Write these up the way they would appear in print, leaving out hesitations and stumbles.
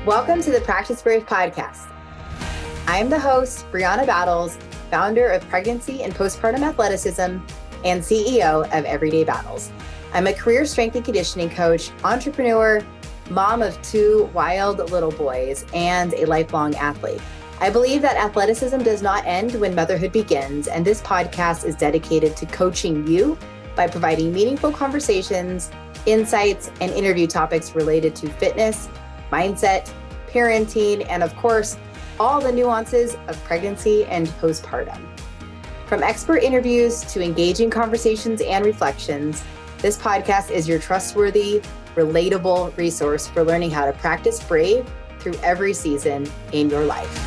Welcome to the Practice Brave podcast. I am the host, Brianna Battles, founder of Pregnancy and Postpartum Athleticism and CEO of Everyday Battles. I'm a career strength and conditioning coach, entrepreneur, mom of 2 wild little boys, and a lifelong athlete. I believe that athleticism does not end when motherhood begins, and this podcast is dedicated to coaching you by providing meaningful conversations, insights, and interview topics related to fitness, mindset, parenting, and of course, all the nuances of pregnancy and postpartum. From expert interviews to engaging conversations and reflections, this podcast is your trustworthy, relatable resource for learning how to practice brave through every season in your life.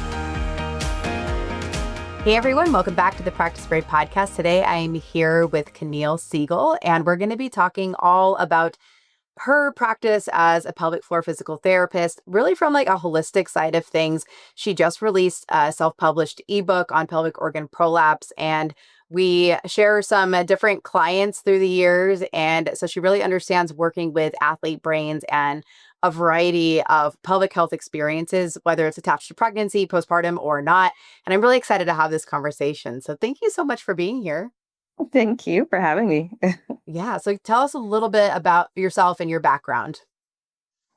Hey everyone, welcome back to the Practice Brave podcast. Today I'm here with Kenael Segal, and we're going to be talking all about her practice as a pelvic floor physical therapist, really from like a holistic side of things. She just released a self-published ebook on pelvic organ prolapse, and we share some different clients through the years. And so she really understands working with athlete brains and a variety of pelvic health experiences, whether it's attached to pregnancy, postpartum, or not. And I'm really excited to have this conversation. So thank you so much for being here. Thank you for having me. Yeah. So tell us a little bit about yourself and your background.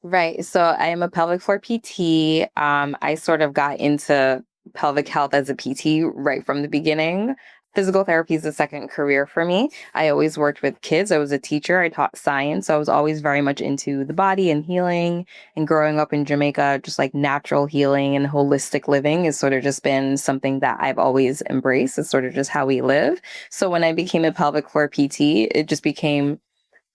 Right. So I am a pelvic floor PT. I sort of got into pelvic health as a PT right from the beginning. Physical therapy is a second career for me. I always worked with kids. I was a teacher. I taught science. So I was always very much into the body and healing. And growing up in Jamaica, just like natural healing and holistic living has sort of just been something that I've always embraced. It's sort of just how we live. So when I became a pelvic floor PT, it just became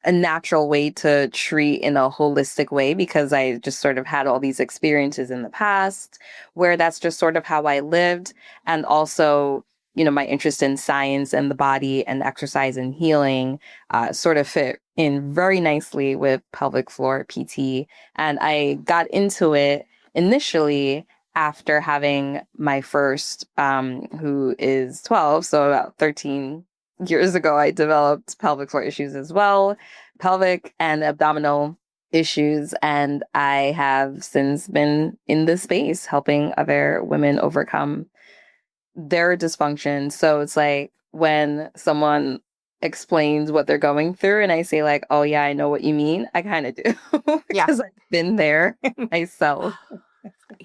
a natural way to treat in a holistic way because I just sort of had all these experiences in the past where that's just sort of how I lived. And also, you know, my interest in science and the body and exercise and healing sort of fit in very nicely with pelvic floor PT. And I got into it initially after having my first, who is 12, so about 13 years ago, I developed pelvic floor issues as well, pelvic and abdominal issues. And I have since been in this space helping other women overcome their dysfunction. So it's like when someone explains what they're going through and I say like, oh yeah, I know what you mean. I kind of do because I've been there myself.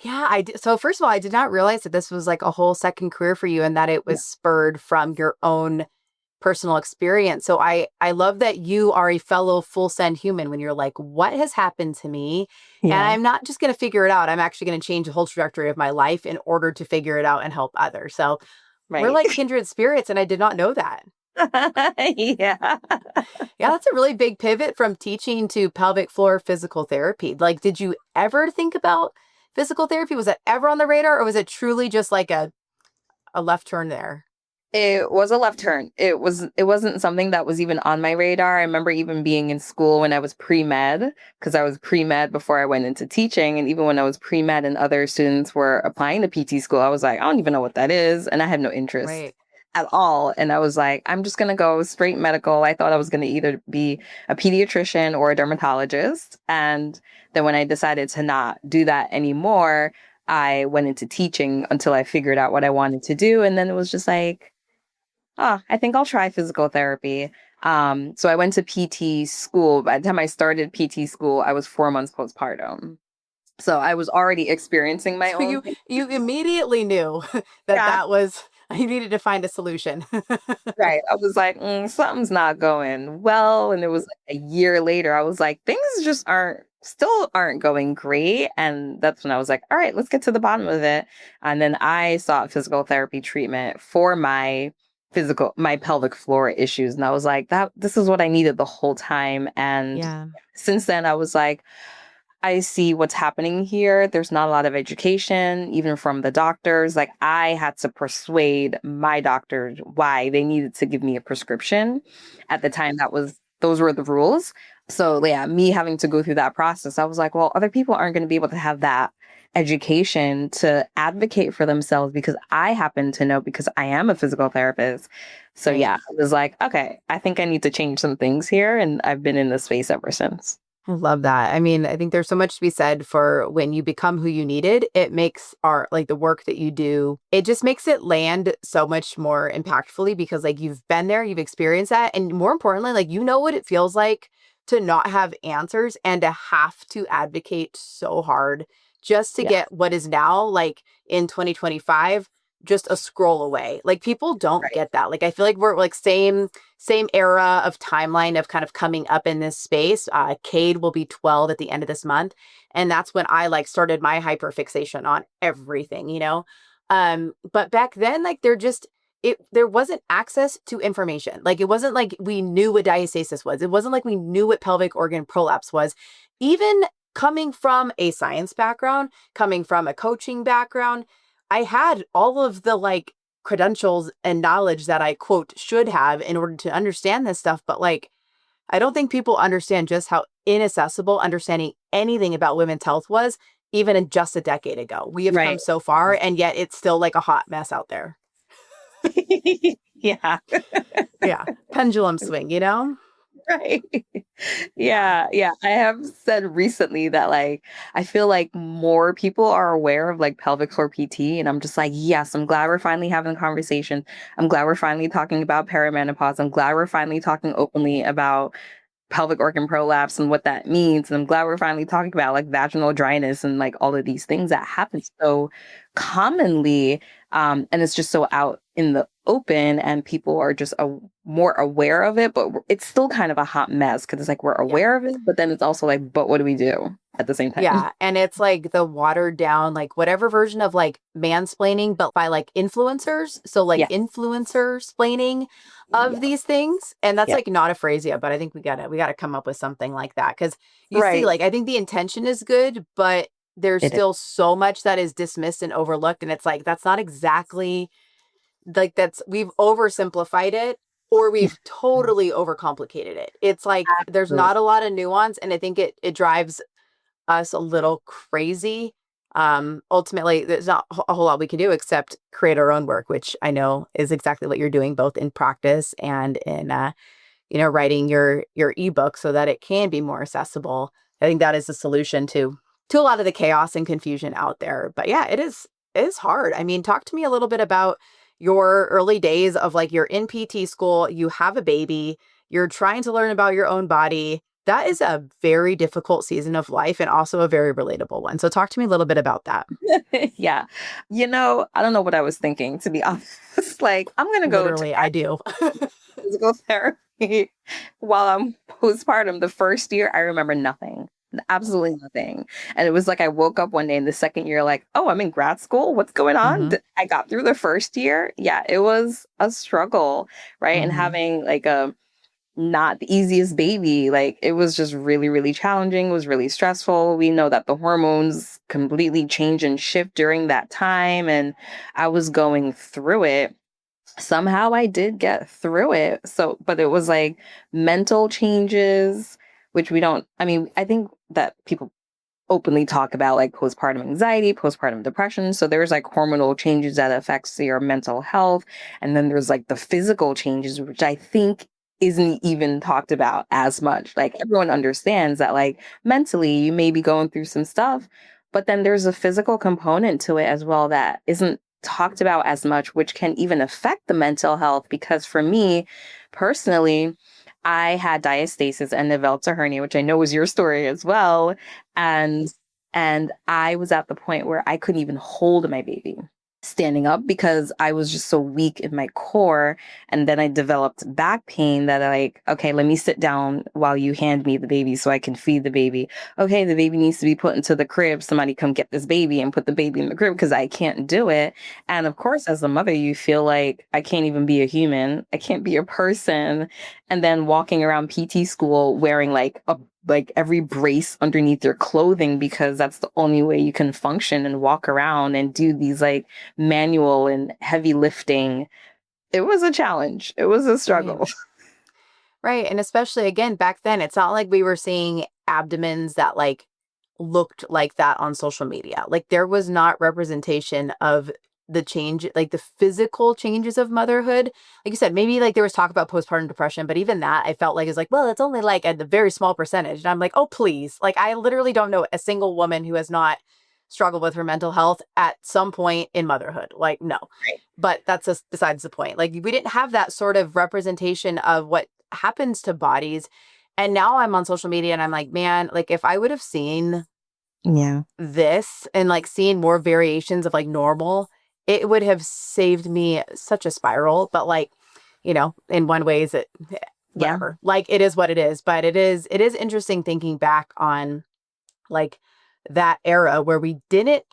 Yeah, I did. So first of all, I did not realize that this was like a whole second career for you and that it was spurred from your own personal experience. So I love that you are a fellow full send human when you're like, what has happened to me? And I'm not just going to figure it out. I'm actually going to change the whole trajectory of my life in order to figure it out and help others. So we're like kindred spirits. And I did not know that. Yeah, that's a really big pivot from teaching to pelvic floor physical therapy. Like, did you ever think about physical therapy? Was that ever on the radar, or was it truly just like a left turn there? It was a left turn. It wasn't something that was even on my radar. I remember even being in school when I was pre-med, because I was pre-med before I went into teaching. And even when I was pre-med and other students were applying to PT school, I was like, I don't even know what that is. And I had no interest at all. And I was like, I'm just going to go straight medical. I thought I was going to either be a pediatrician or a dermatologist. And then when I decided to not do that anymore, I went into teaching until I figured out what I wanted to do. And then it was just like, I think I'll try physical therapy. So I went to PT school. By the time I started PT school, I was 4 months postpartum. So I was already experiencing my own. You immediately knew that was, you needed to find a solution. Right. I was like, something's not going well. And it was like a year later, I was like, things just still aren't going great. And that's when I was like, all right, let's get to the bottom of it. And then I sought physical therapy treatment for my pelvic floor issues. And I was like, this is what I needed the whole time. And since then I was like, I see what's happening here. There's not a lot of education, even from the doctors. Like I had to persuade my doctors why they needed to give me a prescription. At the time, those were the rules. So yeah, me having to go through that process, I was like, well, other people aren't going to be able to have that education to advocate for themselves because I happen to know because I am a physical therapist. So yeah, I was like, okay, I think I need to change some things here. And I've been in this space ever since. I love that. I mean, I think there's so much to be said for when you become who you needed, it makes art, like the work that you do, it just makes it land so much more impactfully because like you've been there, you've experienced that. And more importantly, like you know what it feels like to not have answers and to have to advocate so hard just to Yeah. get what is now like in 2025 just a scroll away. Like people don't Right. get that. Like I feel like we're like same era of timeline of kind of coming up in this space. Cade will be 12 at the end of this month. And that's when I like started my hyper fixation on everything, you know? But back then, like there wasn't access to information. Like it wasn't like we knew what diastasis was. It wasn't like we knew what pelvic organ prolapse was. Even coming from a science background, coming from a coaching background, I had all of the like credentials and knowledge that I quote should have in order to understand this stuff. But like, I don't think people understand just how inaccessible understanding anything about women's health was even in just a decade ago. We have come Right. so far and yet it's still like a hot mess out there. Yeah. Yeah. Pendulum swing, you know? Right. Yeah. Yeah. I have said recently that like I feel like more people are aware of like pelvic floor PT, and I'm just like, yes, I'm glad we're finally having a conversation. I'm glad we're finally talking about perimenopause. I'm glad we're finally talking openly about pelvic organ prolapse and what that means. And I'm glad we're finally talking about like vaginal dryness and like all of these things that happen so commonly. And it's just so out in the open and people are just more aware of it, but it's still kind of a hot mess because it's like we're Yeah. aware of it, but then it's also like, but what do we do at the same time? Yeah. And it's like the watered down, like whatever version of like mansplaining, but by like influencers. So like Yeah. influencer splaining of Yeah. these things. And that's Yeah. like not a phrase yet, but I think we gotta come up with something like that. Cause you see, Right. like I think the intention is good, but there's It is. still so much that is dismissed and overlooked. And it's like that's not exactly like that's we've oversimplified it or Yeah. we've totally overcomplicated it. It's like there's Absolutely. not a lot of nuance. And I think it drives us a little crazy. Ultimately, there's not a whole lot we can do except create our own work, which I know is exactly what you're doing, both in practice and in, writing your ebook so that it can be more accessible. I think that is the solution to a lot of the chaos and confusion out there. But yeah, it is hard. I mean, talk to me a little bit about your early days of like you're in PT school, you have a baby, you're trying to learn about your own body. That is a very difficult season of life and also a very relatable one. So talk to me a little bit about that. Yeah. I don't know what I was thinking, to be honest. Like, I'm going to go to Literally, I do. physical therapy while I'm postpartum. The first year, I remember nothing, absolutely nothing. And it was like I woke up one day in the second year, like, oh, I'm in grad school. What's going on? Hmm. I got through the first year. Yeah, it was a struggle, right? And Hmm. having like a not the easiest baby. Like it was just really, really challenging, it was really stressful. We know that the hormones completely change and shift during that time. And I was going through it. Somehow I did get through it. So, but it was like mental changes, which we don't, I mean, I think that people openly talk about like postpartum anxiety, postpartum depression. So there's like hormonal changes that affects your mental health. And then there's like the physical changes, which I think isn't even talked about as much. Like everyone understands that like mentally you may be going through some stuff, but then there's a physical component to it as well that isn't talked about as much, which can even affect the mental health. Because for me personally, I had diastasis and developed a hernia, which I know was your story as well. And I was at the point where I couldn't even hold my baby standing up because I was just so weak in my core. And then I developed back pain that like, okay, let me sit down while you hand me the baby so I can feed the baby. Okay, the baby needs to be put into the crib. Somebody come get this baby and put the baby in the crib because I can't do it. And of course, as a mother, you feel like I can't even be a human. I can't be a person. And then walking around PT school wearing like every brace underneath your clothing because that's the only way you can function and walk around and do these like manual and heavy lifting. It was a challenge. It was a Right. struggle. Right. And especially again, back then, it's not like we were seeing abdomens that like looked like that on social media. Like there was not representation of the change, like the physical changes of motherhood. Like you said, maybe like there was talk about postpartum depression, but even that I felt like is like, well, it's only like a very small percentage. And I'm like, oh, please. Like I literally don't know a single woman who has not struggled with her mental health at some point in motherhood. Like, no. Right. But that's just besides the point. Like we didn't have that sort of representation of what happens to bodies. And now I'm on social media and I'm like, man, like if I would have seen this and like seeing more variations of like normal, it would have saved me such a spiral. But like, you know, in one way is it whatever. Like it is what it is. But it is interesting thinking back on like that era where we didn't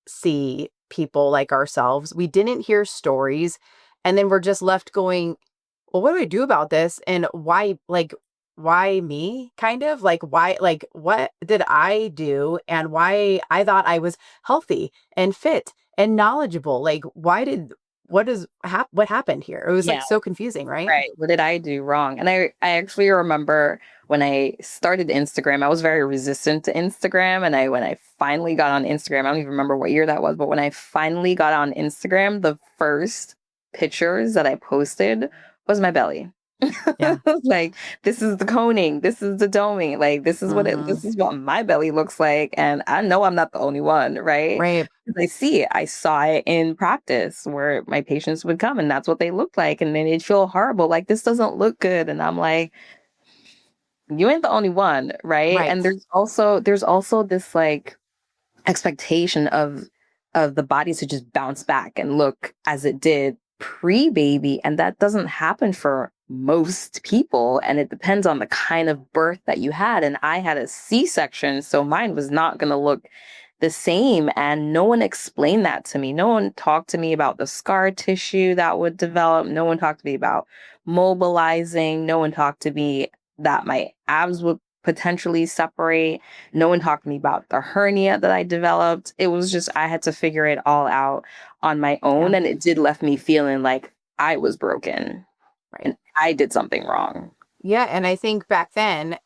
see people like ourselves. We didn't hear stories. And then we're just left going, well, what do I do about this? And why me, kind of like why, like what did I do and why I thought I was healthy and fit and knowledgeable? Like what happened here? It was like so confusing, right? Right. What did I do wrong? And I actually remember when I started Instagram, I was very resistant to Instagram. And when I finally got on Instagram, I don't even remember what year that was, but when I finally got on Instagram, the first pictures that I posted was my belly. Yeah. Like, this is the coning, this is the doming, like this is this is what my belly looks like. And I know I'm not the only one, right? Right. I saw it in practice where my patients would come and that's what they look like. And then they'd feel horrible, like this doesn't look good. And I'm like, you ain't the only one, right? And there's also this like expectation of the body to just bounce back and look as it did pre-baby, and that doesn't happen for most people, and it depends on the kind of birth that you had. And I had a C-section, so mine was not going to look the same, and no one explained that to me. No one talked to me about the scar tissue that would develop. No one talked to me about mobilizing. No one talked to me that my abs would potentially separate. No one talked to me about the hernia that I developed. It was just, I had to figure it all out on my own. And it did left me feeling like I was broken. Right. And I did something wrong. Yeah. And I think back then,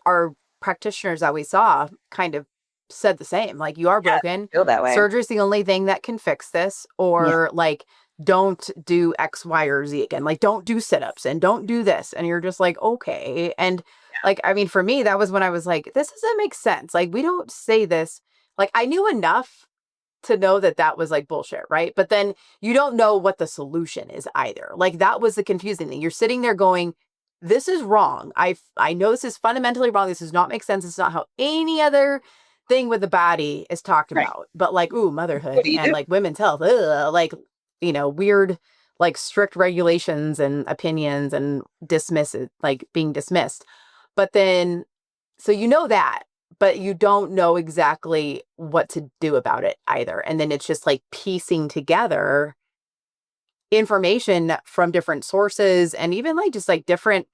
our practitioners that we saw kind of said the same. Like, you are broken. I feel that way. Surgery is the only thing that can fix this. Or like, don't do X, Y, or Z again. Like, don't do sit-ups and don't do this. And you're just like, okay. And like, I mean, for me, that was when I was like, this doesn't make sense. Like, we don't say this. Like, I knew enough to know that that was like bullshit, right? But then you don't know what the solution is either. Like, that was the confusing thing. You're sitting there going, this is wrong. I know this is fundamentally wrong. This does not make sense. It's not how any other thing with the body is talked about. But like, ooh, motherhood and like women's health, like, you know, weird, like strict regulations and opinions and being dismissed. But then, so you know that, but you don't know exactly what to do about it either. And then it's just like piecing together information from different sources and even like just like different,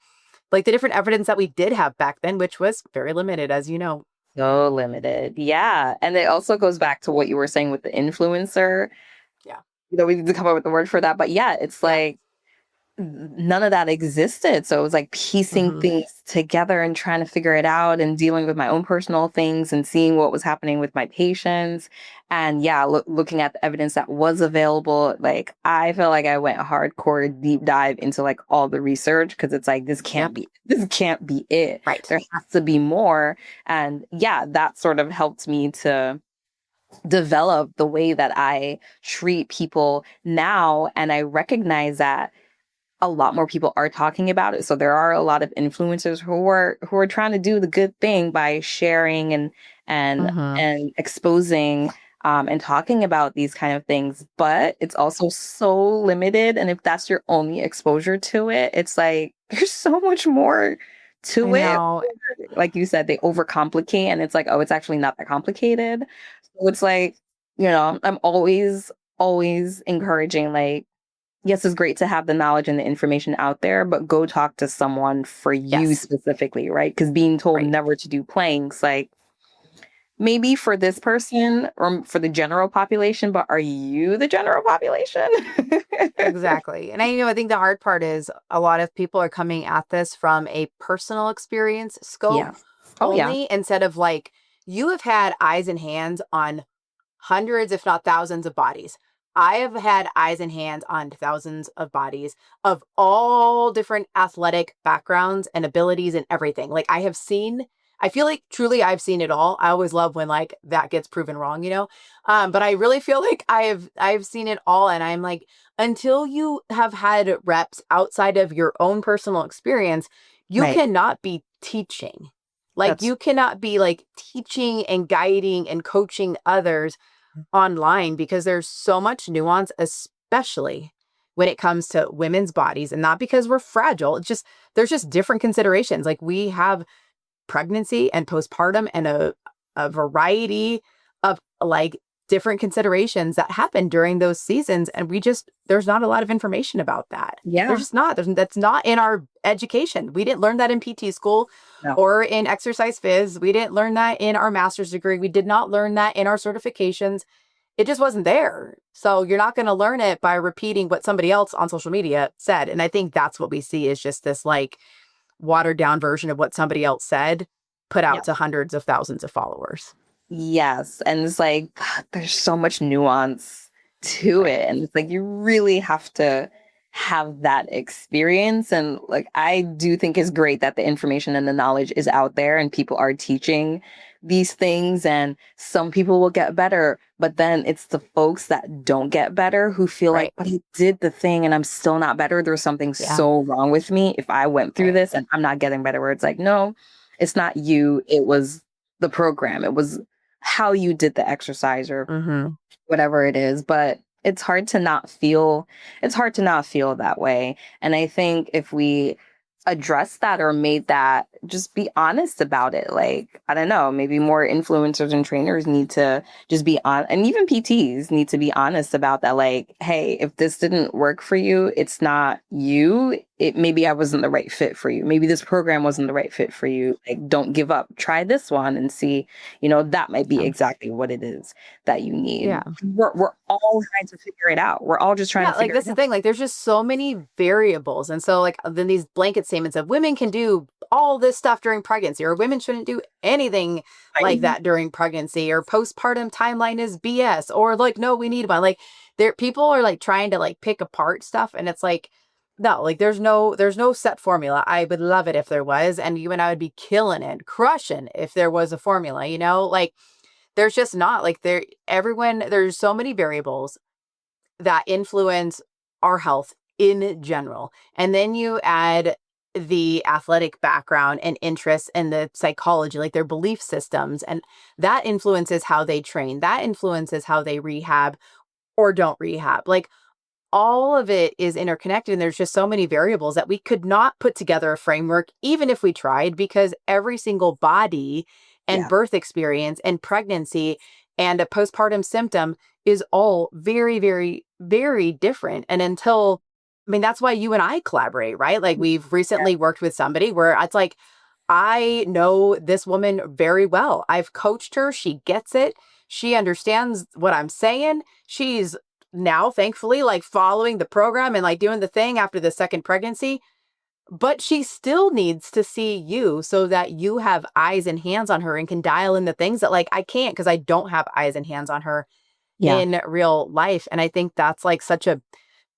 like the different evidence that we did have back then, which was very limited, as you know. So limited. Yeah. And it also goes back to what you were saying with the influencer. Yeah. You know, we need to come up with the word for that. But yeah, it's like, none of that existed. So it was like piecing things together and trying to figure it out and dealing with my own personal things and seeing what was happening with my patients. And looking at the evidence that was available, like I feel like I went hardcore deep dive into like all the research, because it's like, this can't be it. Right. There has to be more. And that sort of helped me to develop the way that I treat people now. And I recognize that a lot more people are talking about it. So there are a lot of influencers who are trying to do the good thing by sharing and exposing and talking about these kind of things. But it's also so limited. And if that's your only exposure to it, it's like there's so much more to it. Like you said, they overcomplicate, and it's like, oh, it's actually not that complicated. So it's like, you know, I'm always encouraging, like, yes, it's great to have the knowledge and the information out there, but go talk to someone for you specifically, right? Because being told never to do planks, like, maybe for this person or for the general population, but are you the general population? Exactly. And I think the hard part is a lot of people are coming at this from a personal experience scope only, instead of like, you have had eyes and hands on hundreds, if not thousands of bodies. I have had eyes and hands on thousands of bodies of all different athletic backgrounds and abilities and everything. Like I feel like truly I've seen it all. I always love when like that gets proven wrong, you know? But I really feel like I've seen it all. And I'm like, until you have had reps outside of your own personal experience, you Right. cannot be teaching. Like That's you cannot be like teaching and guiding and coaching others online because there's so much nuance, especially when it comes to women's bodies. And not because we're fragile. It's just, there's just different considerations. Like we have pregnancy and postpartum and a variety of like different considerations that happen during those seasons. And there's not a lot of information about that. There's yeah. just not. That's not in our education. We didn't learn that in PT school No. or in exercise phys. We didn't learn that in our master's degree. We did not learn that in our certifications. It just wasn't there. So you're not going to learn it by repeating what somebody else on social media said. And I think that's what we see is just this like watered down version of what somebody else said put out to hundreds of thousands of followers. Yes. And it's like, there's so much nuance to it. And it's like, you really have to have that experience. And like, I do think it's great that the information and the knowledge is out there and people are teaching these things. And some people will get better. But then it's the folks that don't get better who feel like, but I did the thing and I'm still not better. There's something so wrong with me if I went through this and I'm not getting better. Where it's like, no, it's not you. It was the program. It was how you did the exercise or whatever it is. But it's hard to not feel that way. And I think if we address that or made that, just be honest about it. Like, I don't know, maybe more influencers and trainers need to just be on, and even PTs need to be honest about that. Like, hey, if this didn't work for you, it's not you. Maybe I wasn't the right fit for you. Maybe this program wasn't the right fit for you. Like, don't give up. Try this one and see, that might be exactly what it is that you need. Yeah. We're all trying to figure it out. We're all just trying to figure it out. Like that's the thing. Like there's just so many variables. And so like then these blanket statements of women can do all this stuff during pregnancy or women shouldn't do anything like that during pregnancy or postpartum timeline is BS or like, no, we need one. Like people are like trying to like pick apart stuff. And it's like, no, like there's no set formula. I would love it if there was, and you and I would be killing it, crushing if there was a formula, like there's just not like there's so many variables that influence our health in general. And then you add the athletic background and interests and the psychology, like their belief systems, and that influences how they train. That influences how they rehab or don't rehab. Like all of it is interconnected and there's just so many variables that we could not put together a framework even if we tried, because every single body and birth experience and pregnancy and a postpartum symptom is all very, very, very different. And that's why you and I collaborate, right? Like we've recently worked with somebody where it's like, I know this woman very well. I've coached her. She gets it. She understands what I'm saying. She's now thankfully like following the program and like doing the thing after the second pregnancy, but she still needs to see you so that you have eyes and hands on her and can dial in the things that like I can't, because I don't have eyes and hands on her in real life. And I think that's like such a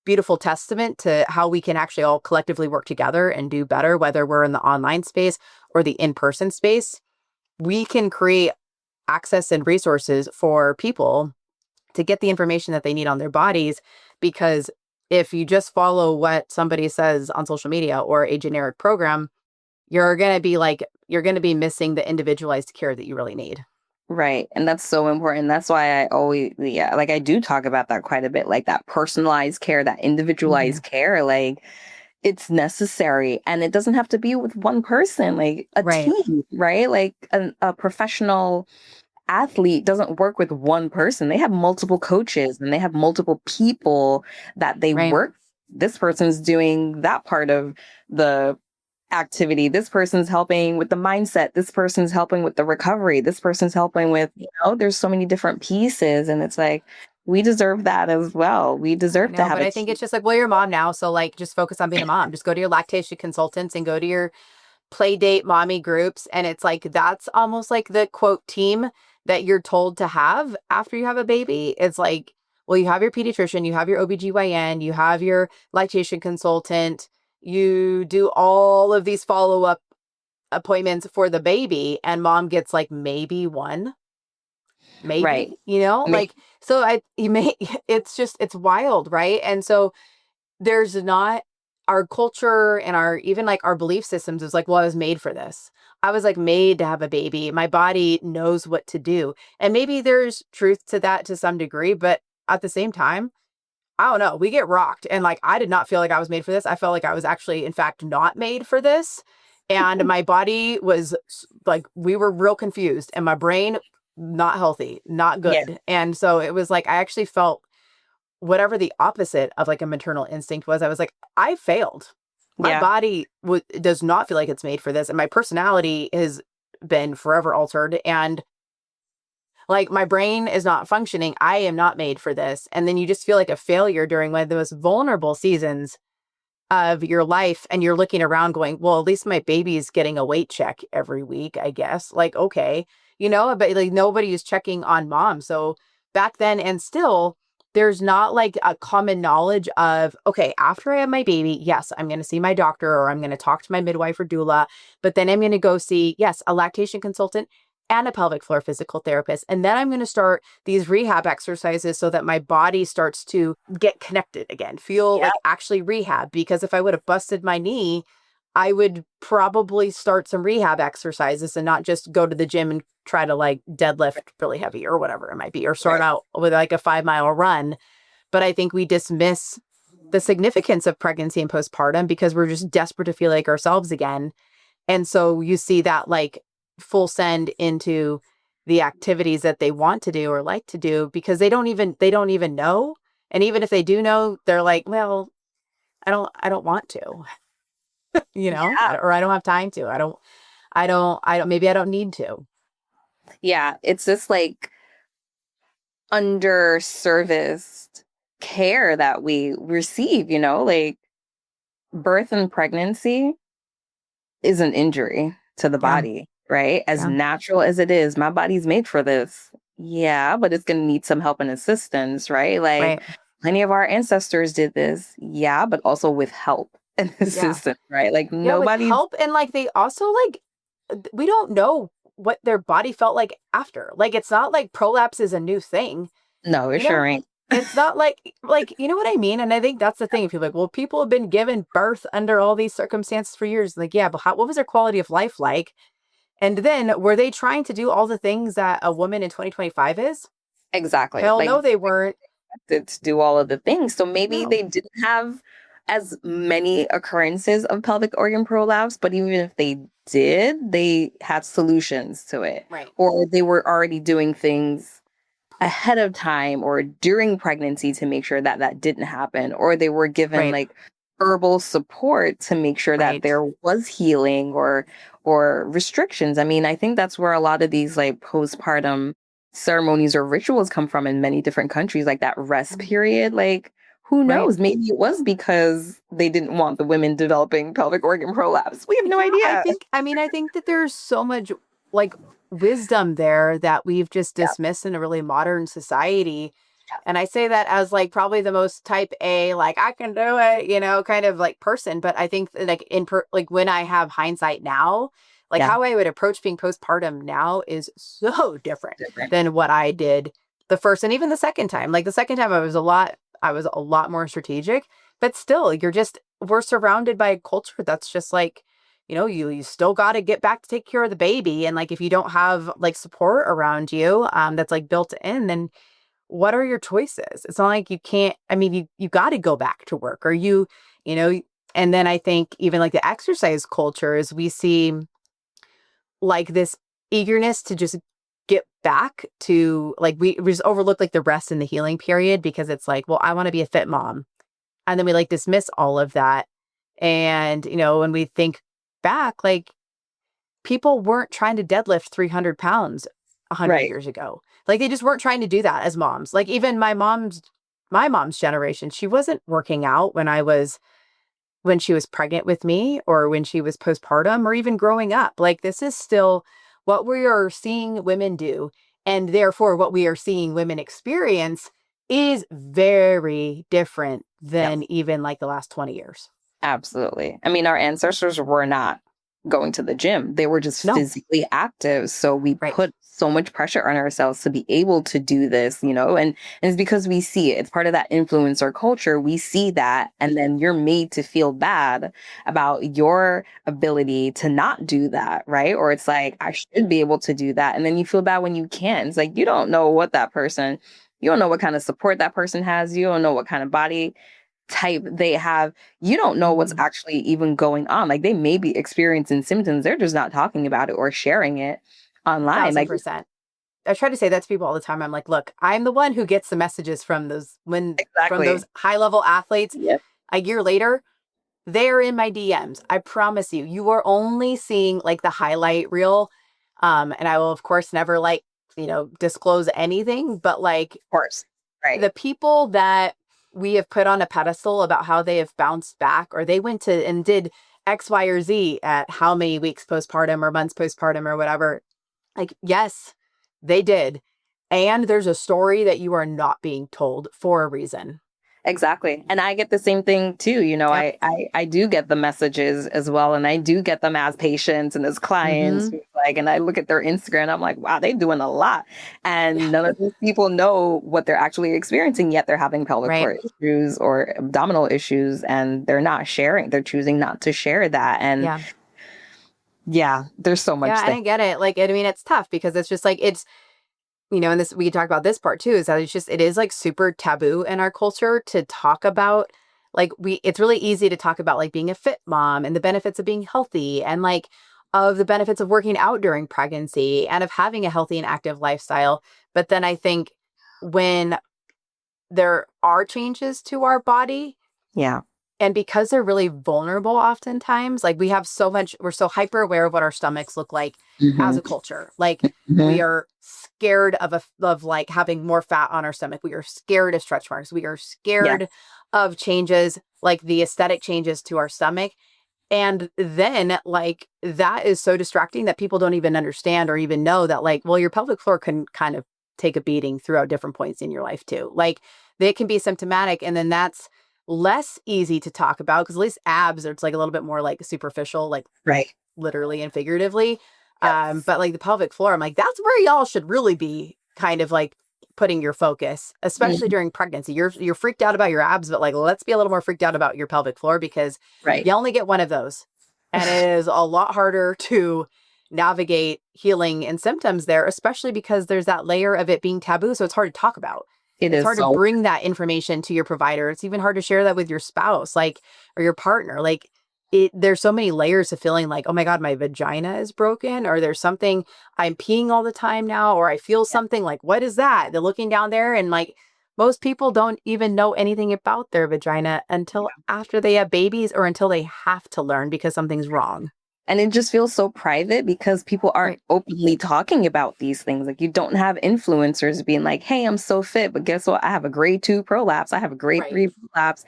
beautiful testament to how we can actually all collectively work together and do better, whether we're in the online space or the in-person space. We can create access and resources for people to get the information that they need on their bodies, because if you just follow what somebody says on social media or a generic program, you're going to be missing the individualized care that you really need. Right. And that's so important. That's why I always, like I do talk about that quite a bit, like that personalized care, that individualized care, like it's necessary. And it doesn't have to be with one person, like a team, right? Like a professional athlete doesn't work with one person. They have multiple coaches and they have multiple people that they work. This person's doing that part of the activity. This person's helping with the mindset. This person's helping with the recovery. This person's helping with, there's so many different pieces. And it's like, we deserve that as well. We deserve to have it. But I think it's just like, well, you're a mom now. So like, just focus on being a mom. Just go to your lactation consultants and go to your play date mommy groups. And it's like, that's almost like the quote team that you're told to have after you have a baby. It's like, well, you have your pediatrician, you have your OBGYN, you have your lactation consultant, you do all of these follow-up appointments for the baby, and mom gets like maybe one, Right. maybe, like, so it's wild, right? And so there's not, our culture and our, even like our belief systems is like, well, I was made for this. I was like made to have a baby. My body knows what to do. And maybe there's truth to that to some degree, but at the same time, I don't know, we get rocked. And like, I did not feel like I was made for this. I felt like I was actually, in fact, not made for this. And my body was like, we were real confused, and my brain, not healthy, not Yeah. good. And so it was like, I actually felt whatever the opposite of like a maternal instinct was. I was like, I failed. My Yeah. body does not feel like it's made for this. And my personality has been forever altered. And like, my brain is not functioning. I am not made for this. And then you just feel like a failure during one of the most vulnerable seasons of your life. And you're looking around going, well, at least my baby's getting a weight check every week, I guess. Like, okay, but like nobody is checking on mom. So back then, and still, there's not like a common knowledge of, okay, after I have my baby, yes, I'm going to see my doctor, or I'm going to talk to my midwife or doula, but then I'm going to go see, yes, a lactation consultant and a pelvic floor physical therapist. And then I'm going to start these rehab exercises so that my body starts to get connected again, feel like actually rehab. Because if I would have busted my knee, I would probably start some rehab exercises and not just go to the gym and try to like deadlift really heavy or whatever it might be, or start out with like a 5-mile run. But I think we dismiss the significance of pregnancy and postpartum because we're just desperate to feel like ourselves again. And so you see that like full send into the activities that they want to do or like to do because they don't even know. And even if they do know, they're like, well, I don't want to, or I don't have time to. Maybe I don't need to. Yeah. It's this like underserviced care that we receive, like birth and pregnancy is an injury to the Yeah. body, right? As Yeah. natural as it is, my body's made for this. Yeah, but it's going to need some help and assistance, right? Like Right. plenty of our ancestors did this. Yeah, but also with help and assistance, right? Like Yeah, with nobody's help. And like they also like, we don't know what their body felt like after. Like, it's not like prolapse is a new thing. no, it sure ain't. It's not like, you know what I mean? And I think that's the thing. If you're like, well, people have been given birth under all these circumstances for years. Like, yeah, but what was their quality of life like? And then were they trying to do all the things that a woman in 2025 is? Exactly. Hell Like no, they weren't. to do all of the things. So maybe No. they didn't have as many occurrences of pelvic organ prolapse, but even if they did, they had solutions to it. Right. Or they were already doing things ahead of time or during pregnancy to make sure that that didn't happen. Or they were given like herbal support to make sure that there was healing or restrictions. I mean, I think that's where a lot of these like postpartum ceremonies or rituals come from in many different countries, like that rest period. Like, who knows? Maybe it was because they didn't want the women developing pelvic organ prolapse. We have no idea. I think that there's so much like wisdom there that we've just dismissed in a really modern society. And I say that as like probably the most type A, like I can do it, kind of like person. But I think that, like when I have hindsight now, like how I would approach being postpartum now is so different than what I did the first and even the second time. Like the second time I was a lot more strategic, but still we're surrounded by a culture that's just like, you still got to get back to take care of the baby. And like, if you don't have like support around you, that's like built in, then what are your choices? It's not like you can't, you got to go back to work or and then I think even like the exercise cultures, we see like this eagerness to just get back to like, we just overlook like the rest and the healing period because it's like, well, I want to be a fit mom. And then we like dismiss all of that. And, when we think back, like people weren't trying to deadlift 300 pounds 100 years ago. Like they just weren't trying to do that as moms. Like even my mom's generation, she wasn't working out when she was pregnant with me or when she was postpartum or even growing up. Like this is still what we are seeing women do. And therefore what we are seeing women experience is very different than even like the last 20 years. Absolutely. I mean, our ancestors were not going to the gym. They were just physically active. So we put so much pressure on ourselves to be able to do this, and it's because we see it. It's part of that influencer culture. We see that, and then you're made to feel bad about your ability to not do that, right? Or it's like, I should be able to do that. And then you feel bad when you can't. It's like, you don't know what kind of support that person has. You don't know what kind of body type they have. You don't know what's actually even going on. Like, they may be experiencing symptoms, they're just not talking about it or sharing it online. 1,000%. I try to say that to people all the time. I'm like, look, I'm the one who gets the messages from those from those high level athletes. A year later, they're in my DMs. I promise you, you are only seeing like the highlight reel. And I will of course never disclose anything, but like, of course, right. The people that we have put on a pedestal about how they have bounced back, or they went to and did X, Y, or Z at how many weeks postpartum or months postpartum or whatever. Like, yes, they did. And there's a story that you are not being told for a reason. Exactly. And I get the same thing too. I do get the messages as well. And I do get them as patients and as clients. And I look at their Instagram and I'm like, wow, they're doing a lot. And none of these people know what they're actually experiencing, yet they're having pelvic floor issues or abdominal issues, and they're not sharing. They're choosing not to share that. And there's so much. Yeah, I get it. Like, I mean, it's tough because it's just like, it's, and this, we can talk about this part too, is that it is like super taboo in our culture to talk about, like, it's really easy to talk about like being a fit mom and the benefits of being healthy, and like of the benefits of working out during pregnancy and of having a healthy and active lifestyle. But then I think when there are changes to our body, and because they're really vulnerable oftentimes, like we're so hyper aware of what our stomachs look like as a culture. Like we are scared of like having more fat on our stomach. We are scared of stretch marks. We are scared of changes, like the aesthetic changes to our stomach. And then like that is so distracting that people don't even understand or even know that, like, well, your pelvic floor can kind of take a beating throughout different points in your life too. Like they can be symptomatic, and then that's less easy to talk about because at least abs are, it's like a little bit more like superficial, like literally and figuratively. But like the pelvic floor, I'm like, that's where y'all should really be kind of like putting your focus, especially during pregnancy. You're freaked out about your abs, but like, let's be a little more freaked out about your pelvic floor, because you only get one of those. And it is a lot harder to navigate healing and symptoms there, especially because there's that layer of it being taboo. So it's hard to talk about. It's hard to bring that information to your provider. It's even hard to share that with your spouse, like, or your partner. Like there's so many layers of feeling like, oh my God, my vagina is broken, or there's something, I'm peeing all the time now, or I feel something, like, what is that? They're looking down there, and like most people don't even know anything about their vagina until after they have babies, or until they have to learn because something's wrong. And it just feels so private because people aren't openly talking about these things. Like, you don't have influencers being like, hey, I'm so fit, but guess what? I have a grade 2 prolapse. I have a grade 3 prolapse.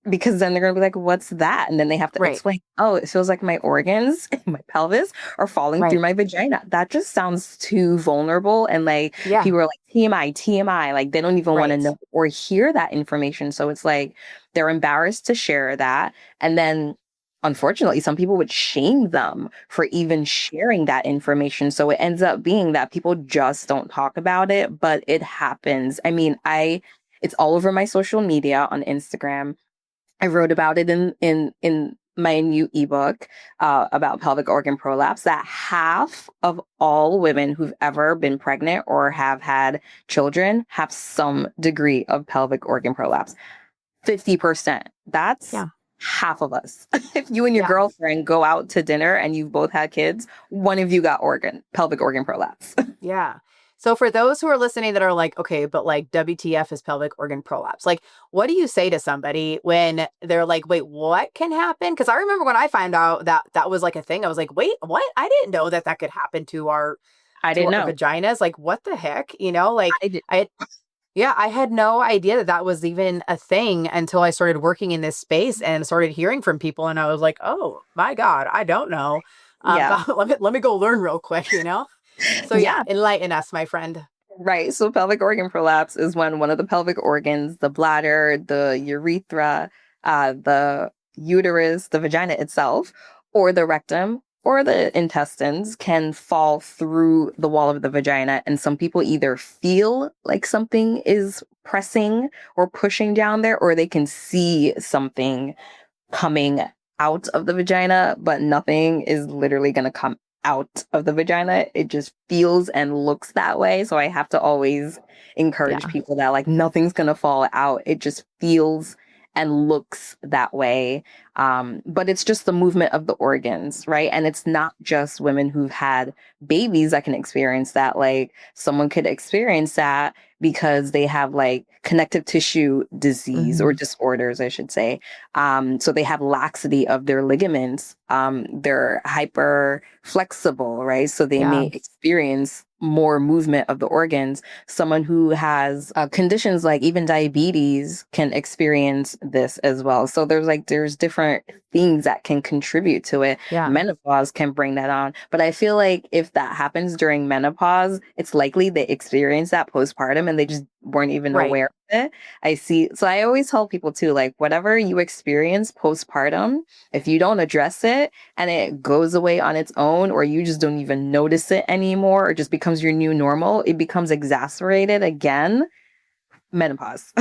Because then they're going to be like, what's that? And then they have to explain, oh, it feels like my organs, my pelvis are falling through my vagina. That just sounds too vulnerable. And like, people are like, TMI. Like, they don't even want to know or hear that information. So it's like, they're embarrassed to share that. And then unfortunately, some people would shame them for even sharing that information. So it ends up being that people just don't talk about it, but it happens. I mean, it's all over my social media on Instagram. I wrote about it in my new ebook about pelvic organ prolapse, that half of all women who've ever been pregnant or have had children have some degree of pelvic organ prolapse. 50%. That's half of us. If you and your girlfriend go out to dinner and you've both had kids, one of you got pelvic organ prolapse. So for those who are listening that are like, okay, but like WTF is pelvic organ prolapse. Like, what do you say to somebody when they're like, wait, what can happen? Because I remember when I found out that was like a thing, I was like, wait, what? I didn't know that could happen to our vaginas. Like, what the heck? Like I had no idea that was even a thing until I started working in this space and started hearing from people. And I was like, oh my God, I don't know. Let me go learn real quick, So enlighten us, my friend. Right. So pelvic organ prolapse is when one of the pelvic organs, the bladder, the urethra, the uterus, the vagina itself, or the rectum, or the intestines can fall through the wall of the vagina. And some people either feel like something is pressing or pushing down there, or they can see something coming out of the vagina, but nothing is literally going to come out of the vagina. It just feels and looks that way. So I have to always encourage people that like nothing's going to fall out. It just feels and looks that way. But it's just the movement of the organs, right? And it's not just women who've had babies that can experience that. Like someone could experience that because they have like connective tissue disease or disorders, I should say. So they have laxity of their ligaments. They're hyper flexible, right? So they may experience more movement of the organs. Someone who has conditions like even diabetes can experience this as well. So there's different things that can contribute to it. Menopause can bring that on. But I feel like if that happens during menopause, it's likely they experience that postpartum and they just weren't even aware of it. So I always tell people too, like whatever you experience postpartum, if you don't address it and it goes away on its own, or you just don't even notice it anymore, or just becomes your new normal, it becomes exacerbated again. Menopause.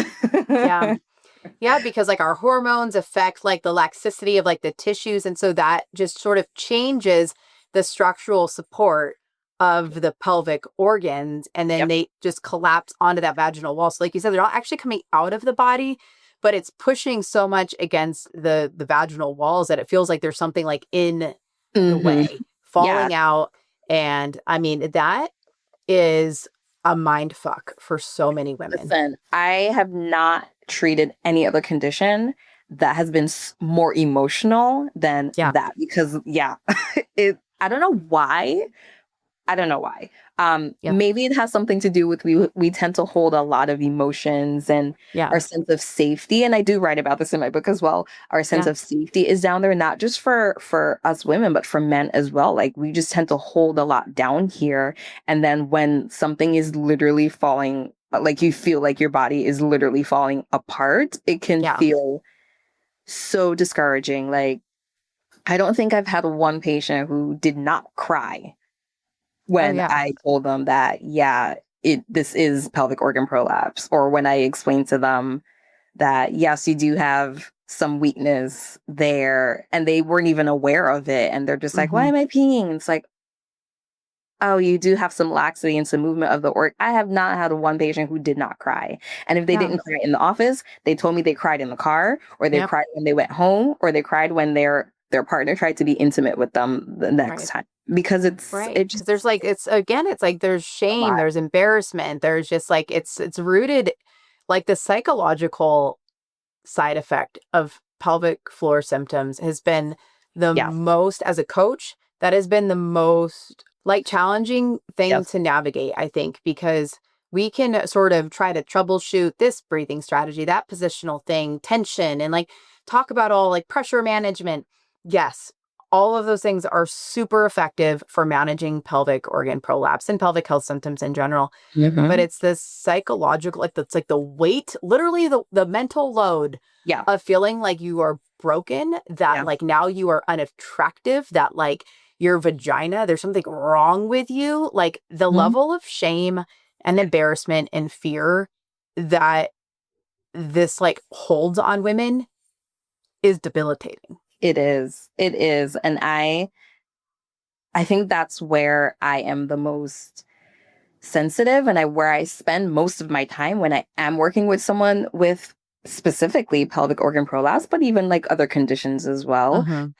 Yeah, because like our hormones affect like the laxicity of like the tissues. And so that just sort of changes the structural support of the pelvic organs. And then they just collapse onto that vaginal wall. So like you said, they're not actually coming out of the body, but it's pushing so much against the vaginal walls that it feels like there's something like in the way, falling out. And I mean, that is a mind fuck for so many women. Listen, I have not treated any other condition that has been more emotional than that because I don't know why. Maybe it has something to do with we tend to hold a lot of emotions and our sense of safety. And I do write about this in my book as well. Our sense of safety is down there, not just for us women, but for men as well. Like we just tend to hold a lot down here. And then when something is literally falling, like you feel like your body is literally falling apart, it can feel so discouraging. Like I don't think I've had one patient who did not cry when I told them that, this is pelvic organ prolapse, or when I explained to them that, yes, you do have some weakness there, and they weren't even aware of it. And they're just like, why am I peeing? It's like, oh, you do have some laxity and some movement of the organ. I have not had one patient who did not cry. And if they didn't cry in the office, they told me they cried in the car, or they cried when they went home, or they cried when their partner tried to be intimate with them the next time. Because because there's like, it's like there's shame, there's embarrassment, there's just like, it's rooted, like the psychological side effect of pelvic floor symptoms has been the most, as a coach, that has been the most like challenging thing to navigate, I think, because we can sort of try to troubleshoot this breathing strategy, that positional thing, tension, and like talk about all like pressure management. Yes, all of those things are super effective for managing pelvic organ prolapse and pelvic health symptoms in general. But it's this psychological, like it's like the weight, literally the mental load of feeling like you are broken, that like now you are unattractive, that like your vagina, there's something wrong with you. Like the level of shame and embarrassment and fear that this like holds on women is debilitating. It is. And I think that's where I am the most sensitive, and where I spend most of my time when I am working with someone with specifically pelvic organ prolapse, but even like other conditions as well.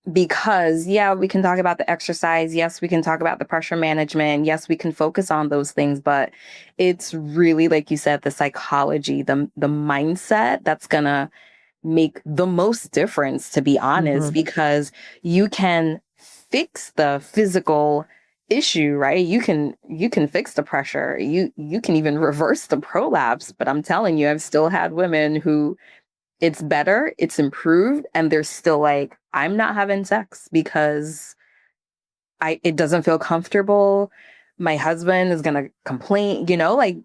Because we can talk about the exercise. Yes, we can talk about the pressure management. Yes, we can focus on those things, but it's really, like you said, the psychology, the mindset that's gonna make the most difference, to be honest, because you can fix the physical issue, right? You can fix the pressure. You can even reverse the prolapse. But I'm telling you, I've still had women who it's better, it's improved, and they're still like, I'm not having sex because it doesn't feel comfortable. my husband is going to complain, like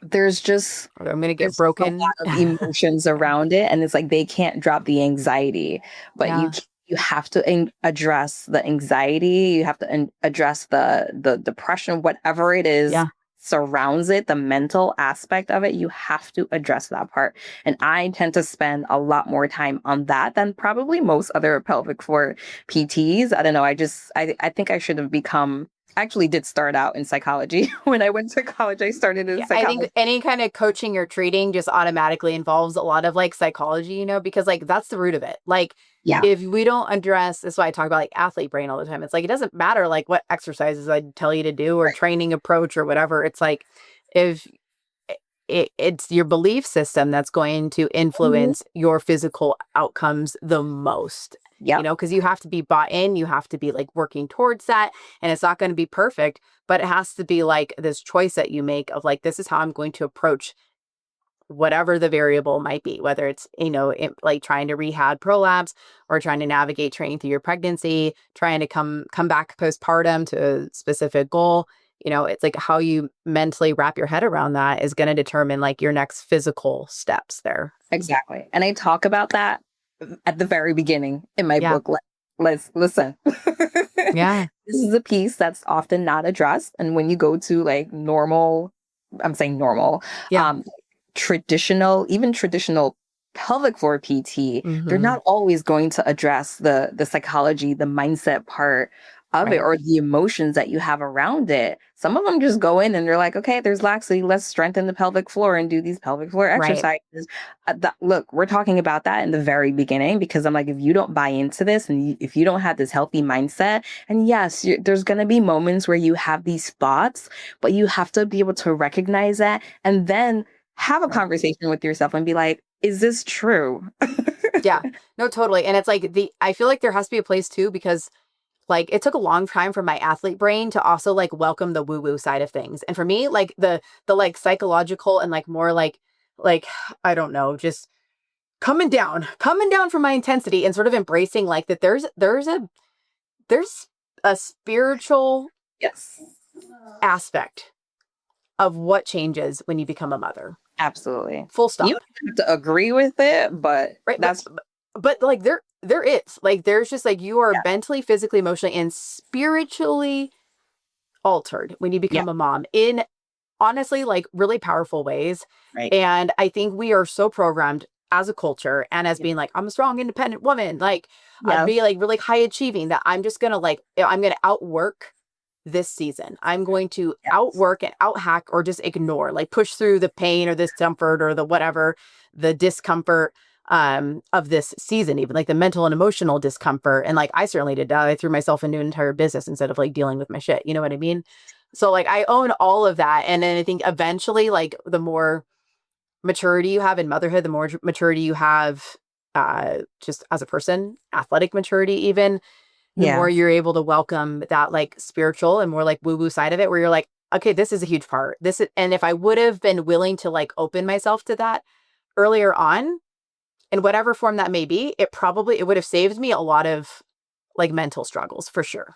there's just, or I'm going to get there's broken. a lot of emotions around it. And it's like, they can't drop the anxiety, but you have to address the anxiety. You have to address the depression, whatever it is surrounds it, the mental aspect of it. You have to address that part. And I tend to spend a lot more time on that than probably most other pelvic floor PTs. I don't know. I think I should have actually did start out in psychology. When I went to college, I started in psychology. I think any kind of coaching or treating just automatically involves a lot of like psychology, because like that's the root of it. Like, if we don't address, that's why I talk about like athlete brain all the time. It's like, it doesn't matter like what exercises I tell you to do or training approach or whatever. It's like, if it's your belief system that's going to influence your physical outcomes the most. Because you have to be bought in, you have to be like working towards that, and it's not going to be perfect, but it has to be like this choice that you make of like, this is how I'm going to approach whatever the variable might be, whether it's, like trying to rehab prolapse or trying to navigate training through your pregnancy, trying to come back postpartum to a specific goal. It's like how you mentally wrap your head around that is going to determine like your next physical steps there. Exactly. And I talk about that at the very beginning in my book. Let's listen. This is a piece that's often not addressed. And when you go to like normal, I'm saying normal, traditional pelvic floor PT, they're not always going to address the psychology, the mindset part of it, or the emotions that you have around it. Some of them just go in and they're like, okay, there's laxity, let's strengthen the pelvic floor and do these pelvic floor exercises. Look, we're talking about that in the very beginning, because I'm like, if you don't buy into this and if you don't have this healthy mindset, and yes, there's going to be moments where you have these thoughts, but you have to be able to recognize that and then have a conversation with yourself and be like, is this true? No, totally. And it's like I feel like there has to be a place too, because like it took a long time for my athlete brain to also like welcome the woo-woo side of things. And for me, like the like psychological and like more like, I don't know, just coming down from my intensity and sort of embracing like that there's a spiritual aspect of what changes when you become a mother. Absolutely. Full stop. You don't have to agree with it, but but like there is like, there's just like, you are mentally, physically, emotionally, and spiritually altered when you become a mom in honestly like really powerful ways. And I think we are so programmed as a culture and as being like, I'm a strong, independent woman, like I'd be like really high achieving, that I'm just gonna like, I'm gonna outwork this season. I'm going to outwork and outhack or just ignore, like push through the pain or the discomfort or the whatever, the discomfort of this season, even like the mental and emotional discomfort. And like, I certainly did that. I threw myself into an entire business instead of like dealing with my shit. You know what I mean? So like, I own all of that. And then I think eventually, like the more maturity you have in motherhood, the more maturity you have just as a person, athletic maturity, even the more you're able to welcome that like spiritual and more like woo-woo side of it, where you're like, okay, this is a huge part. And if I would have been willing to like open myself to that earlier on, in whatever form that may be, it would have saved me a lot of like mental struggles for sure.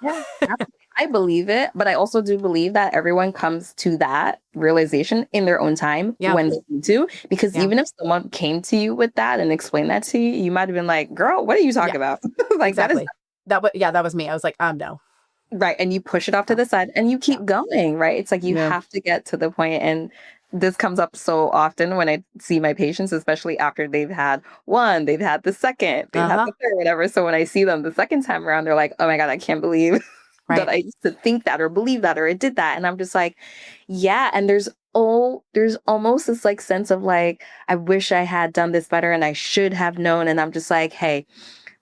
I believe it, but I also do believe that everyone comes to that realization in their own time when they need to, because even if someone came to you with that and explained that to you, you might have been like, girl, what are you talking about? Like exactly. That was me. I was like, no. Right. And you push it off to the side and you keep going, right? It's like you have to get to the point. And this comes up so often when I see my patients, especially after they've had one, they've had the second, they've had the third, whatever. So when I see them the second time around, they're like, oh my God, I can't believe that I used to think that or believe that or I did that. And I'm just like, yeah. And there's almost this like sense of like, I wish I had done this better and I should have known. And I'm just like, hey,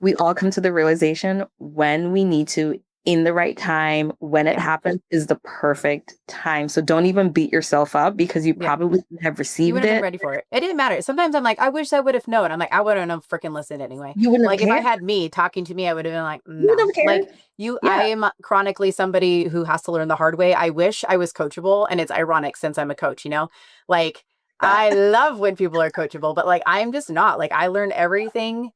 we all come to the realization when we need to, in the right time, when it happens is the perfect time. So don't even beat yourself up because you probably have received you wouldn't it. Have been ready for it. It didn't matter. Sometimes I'm like, I wish I would have known. I'm like, I wouldn't have freaking listened anyway. You wouldn't like have cared. If I had me talking to me, I would have been like, no. You wouldn't have cared. Like I am chronically somebody who has to learn the hard way. I wish I was coachable, and it's ironic since I'm a coach, like I love when people are coachable, but like I'm just not. Like I learn everything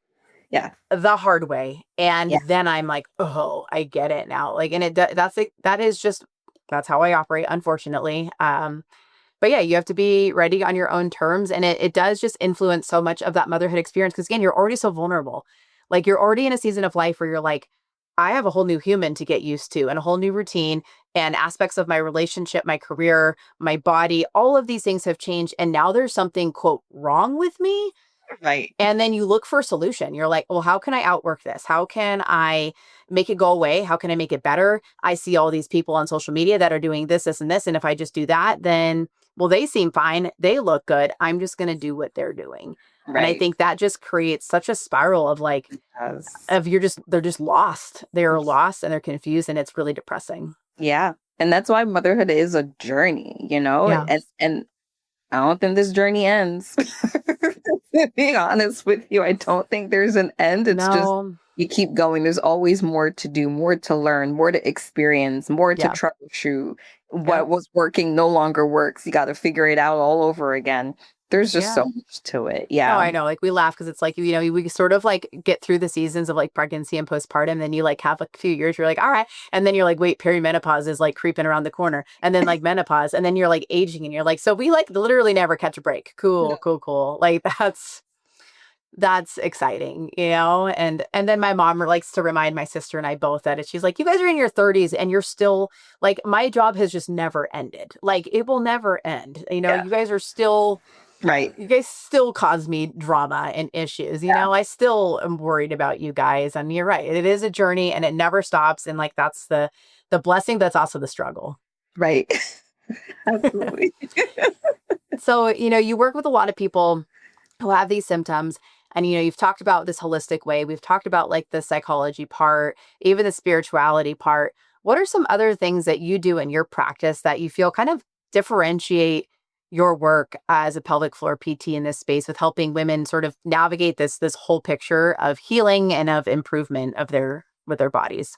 the hard way. And then I'm like, oh, I get it now. Like, and that is just That's how I operate, unfortunately. But yeah, you have to be ready on your own terms. And it does just influence so much of that motherhood experience. Because again, you're already so vulnerable. Like you're already in a season of life where you're like, I have a whole new human to get used to and a whole new routine and aspects of my relationship, my career, my body. All of these things have changed. And now there's something, quote, wrong with me. Right. And then you look for a solution. You're like, well, how can I outwork this? How can I make it go away? How can I make it better? I see all these people on social media that are doing this, this, and this. And if I just do that, then, well, they seem fine. They look good. I'm just going to do what they're doing. Right. And I think that just creates such a spiral of like, they're just lost. They're lost and they're confused and it's really depressing. Yeah. And that's why motherhood is a journey, you know? Yeah. And I don't think this journey ends. Being honest with you, I don't think there's an end. It's just you keep going. There's always more to do, more to learn, more to experience, more to troubleshoot. What was working no longer works. You got to figure it out all over again. There's just so much to it. Yeah. Oh, I know. Like we laugh because it's like, you know, we sort of like get through the seasons of like pregnancy and postpartum. Then you like have a few years, you're like, all right. And then you're like, wait, perimenopause is like creeping around the corner. And then like menopause. And then you're like aging and you're like, so we like literally never catch a break. Cool. Like that's exciting, you know? And then my mom likes to remind my sister and I both that she's like, you guys are in your 30s and you're still like, my job has just never ended. Like it will never end. You know, you guys are still... Right. You guys still cause me drama and issues. You know, I still am worried about you guys. And you're right. It is a journey and it never stops. And like, that's the blessing. That's also the struggle. Right. Absolutely. So, you know, you work with a lot of people who have these symptoms. And, you know, you've talked about this holistic way. We've talked about like the psychology part, even the spirituality part. What are some other things that you do in your practice that you feel kind of differentiate your work as a pelvic floor PT in this space with helping women sort of navigate this whole picture of healing and of improvement of with their bodies?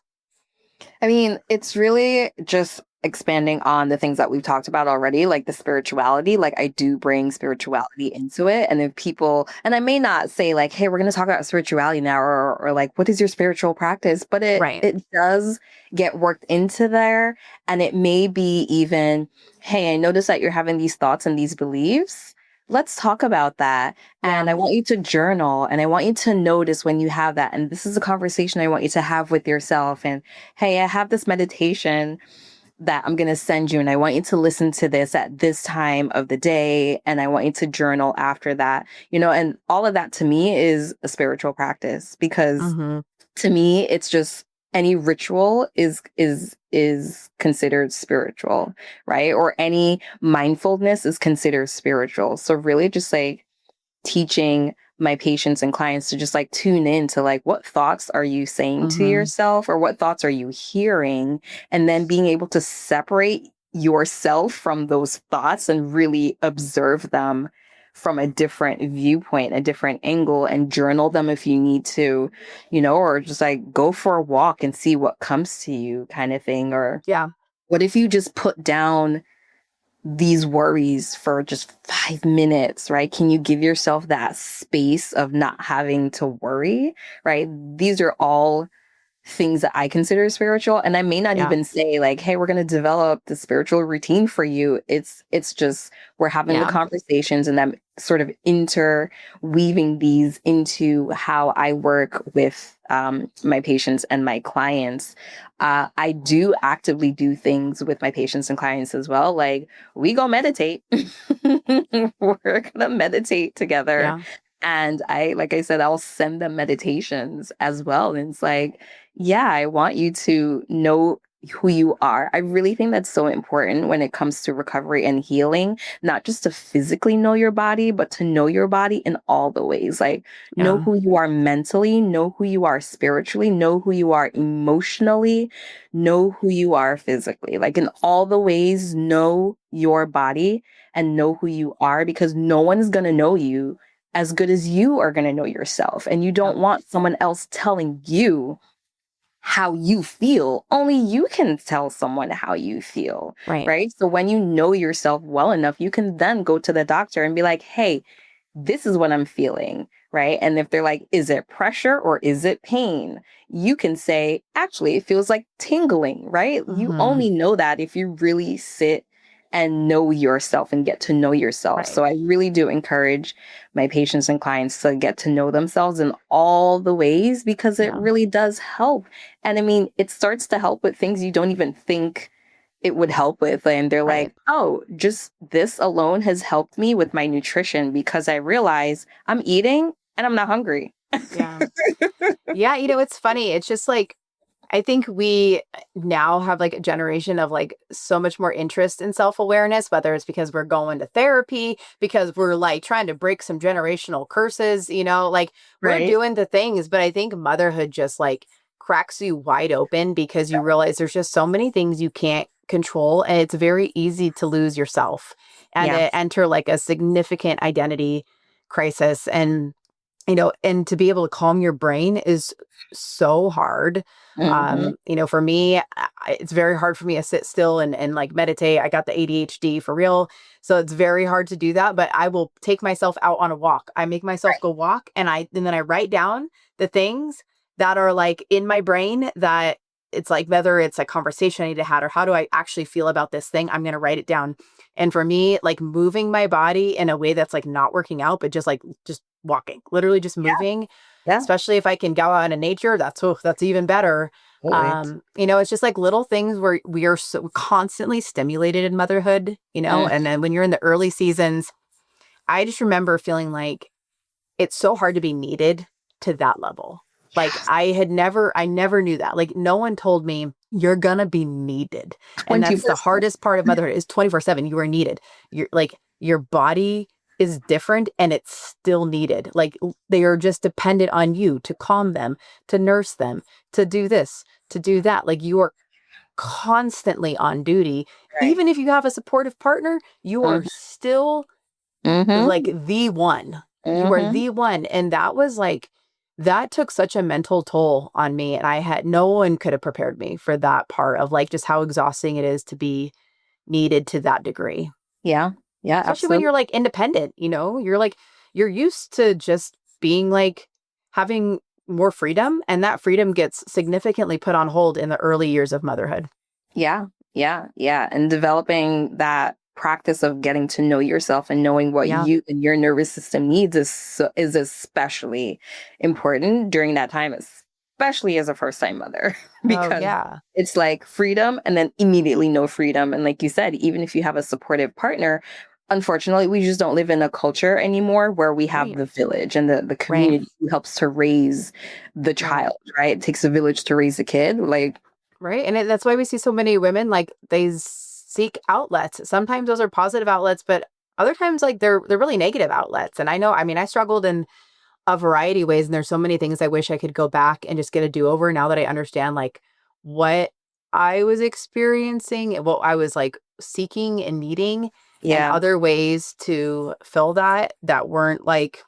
I mean, it's really just expanding on the things that we've talked about already, like the spirituality. Like I do bring spirituality into it. And if people, and I may not say like, hey, we're going to talk about spirituality now, or like, what is your spiritual practice? But it does get worked into there. And it may be even, hey, I noticed that you're having these thoughts and these beliefs. Let's talk about that. And I want you to journal and I want you to notice when you have that. And this is a conversation I want you to have with yourself. And hey, I have this meditation that I'm going to send you. And I want you to listen to this at this time of the day. And I want you to journal after that, you know, and all of that to me is a spiritual practice because to me, it's just any ritual is considered spiritual, right? Or any mindfulness is considered spiritual. So really just like teaching my patients and clients to just like tune in to like, what thoughts are you saying to yourself or what thoughts are you hearing? And then being able to separate yourself from those thoughts and really observe them from a different viewpoint, a different angle, and journal them if you need to, you know, or just like go for a walk and see what comes to you kind of thing. Or what if you just put down these worries for just 5 minutes, right? Can you give yourself that space of not having to worry, right? These are all things that I consider spiritual. And I may not even say like, hey, we're going to develop the spiritual routine for you. It's just, we're having the conversations and I'm sort of interweaving these into how I work with my patients and my clients. I do actively do things with my patients and clients as well. Like we go meditate. We're going to meditate together. Yeah. And like I said, I'll send them meditations as well. And it's like, yeah, I want you to know who you are. I really think that's so important when it comes to recovery and healing, not just to physically know your body, but to know your body in all the ways. Like know who you are mentally, know who you are spiritually, know who you are emotionally, know who you are physically. Like in all the ways, know your body and know who you are, because no one's going to know you as good as you are going to know yourself. And you don't want someone else telling you how you feel. Only you can tell someone how you feel. Right. So when you know yourself well enough, you can then go to the doctor and be like, hey, this is what I'm feeling, right? And if they're like, is it pressure or is it pain? You can say, actually, it feels like tingling, right? You Mm-hmm. only know that if you really sit and know yourself and get to know yourself. Right. So I really do encourage my patients and clients to get to know themselves in all the ways, because it Yeah. really does help. And I mean, it starts to help with things you don't even think it would help with. And they're Right. like, oh, just this alone has helped me with my nutrition, because I realize I'm eating and I'm not hungry. Yeah. Yeah. You know, it's funny. It's just like, I think we now have like a generation of like so much more interest in self-awareness, whether it's because we're going to therapy, because we're like trying to break some generational curses, you know, like we're Right. doing the things. But I think motherhood just like cracks you wide open because you realize there's just so many things you can't control. And it's very easy to lose yourself and Yeah. to enter like a significant identity crisis. And you know, and to be able to calm your brain is so hard. Mm-hmm. You know, for me, it's very hard for me to sit still and like meditate. I got the ADHD for real. So it's very hard to do that, but I will take myself out on a walk. I make myself go walk and then I write down the things that are like in my brain that it's like, whether it's a conversation I need to have or how do I actually feel about this thing, I'm going to write it down. And for me, like moving my body in a way that's like not working out, but just walking, literally just moving, Yeah. especially if I can go out into nature, that's even better. Totally. You know, it's just like little things where we are so constantly stimulated in motherhood, you know, and then when you're in the early seasons, I just remember feeling like it's so hard to be needed to that level. Like I never knew that. Like no one told me you're gonna be needed. And that's the 20%. hardest part of motherhood is 24/7. You are needed. You're like your body is different and it's still needed. Like they are just dependent on you to calm them, to nurse them, to do this, to do that. Like you are constantly on duty. Right. Even if you have a supportive partner, you are still Mm-hmm. like the one. You are Mm-hmm. the one. And that was like, that took such a mental toll on me. And I had no one could have prepared me for that part of like just how exhausting it is to be needed to that degree. Yeah. Yeah, Especially when absolutely. you're like independent, you know, you're like, you're used to just being like having more freedom. And that freedom gets significantly put on hold in the early years of motherhood. Yeah. Yeah. Yeah. And developing that practice of getting to know yourself and knowing what Yeah. you and your nervous system needs is especially important during that time, especially as a first time mother, Oh, because yeah. it's like freedom and then immediately no freedom. And like you said, even if you have a supportive partner, unfortunately, we just don't live in a culture anymore where we have Right. the village and the Right. community who helps to raise the Right. child, right? It takes a village to raise a kid. Like, Right. And that's why we see so many women like they seek outlets. Sometimes those are positive outlets, but other times like they're really negative outlets. And I know, I mean, I struggled in a variety of ways and there's so many things I wish I could go back and just get a do-over now that I understand like what I was experiencing and what I was like seeking and needing and yeah. other ways to fill that weren't like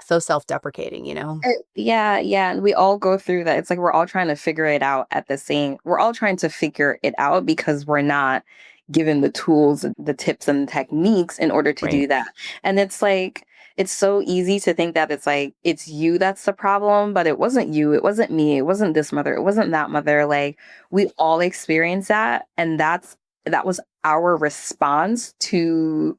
so self-deprecating, you know? Yeah, yeah. And we all go through that. It's like we're all trying to figure it out at the same. We're all trying to figure it out because we're not given the tools, the tips and the techniques in order to Right. do that. And it's like it's so easy to think that it's like it's you that's the problem, but it wasn't you, it wasn't me, it wasn't this mother, it wasn't that mother. Like we all experience that, and that was our response to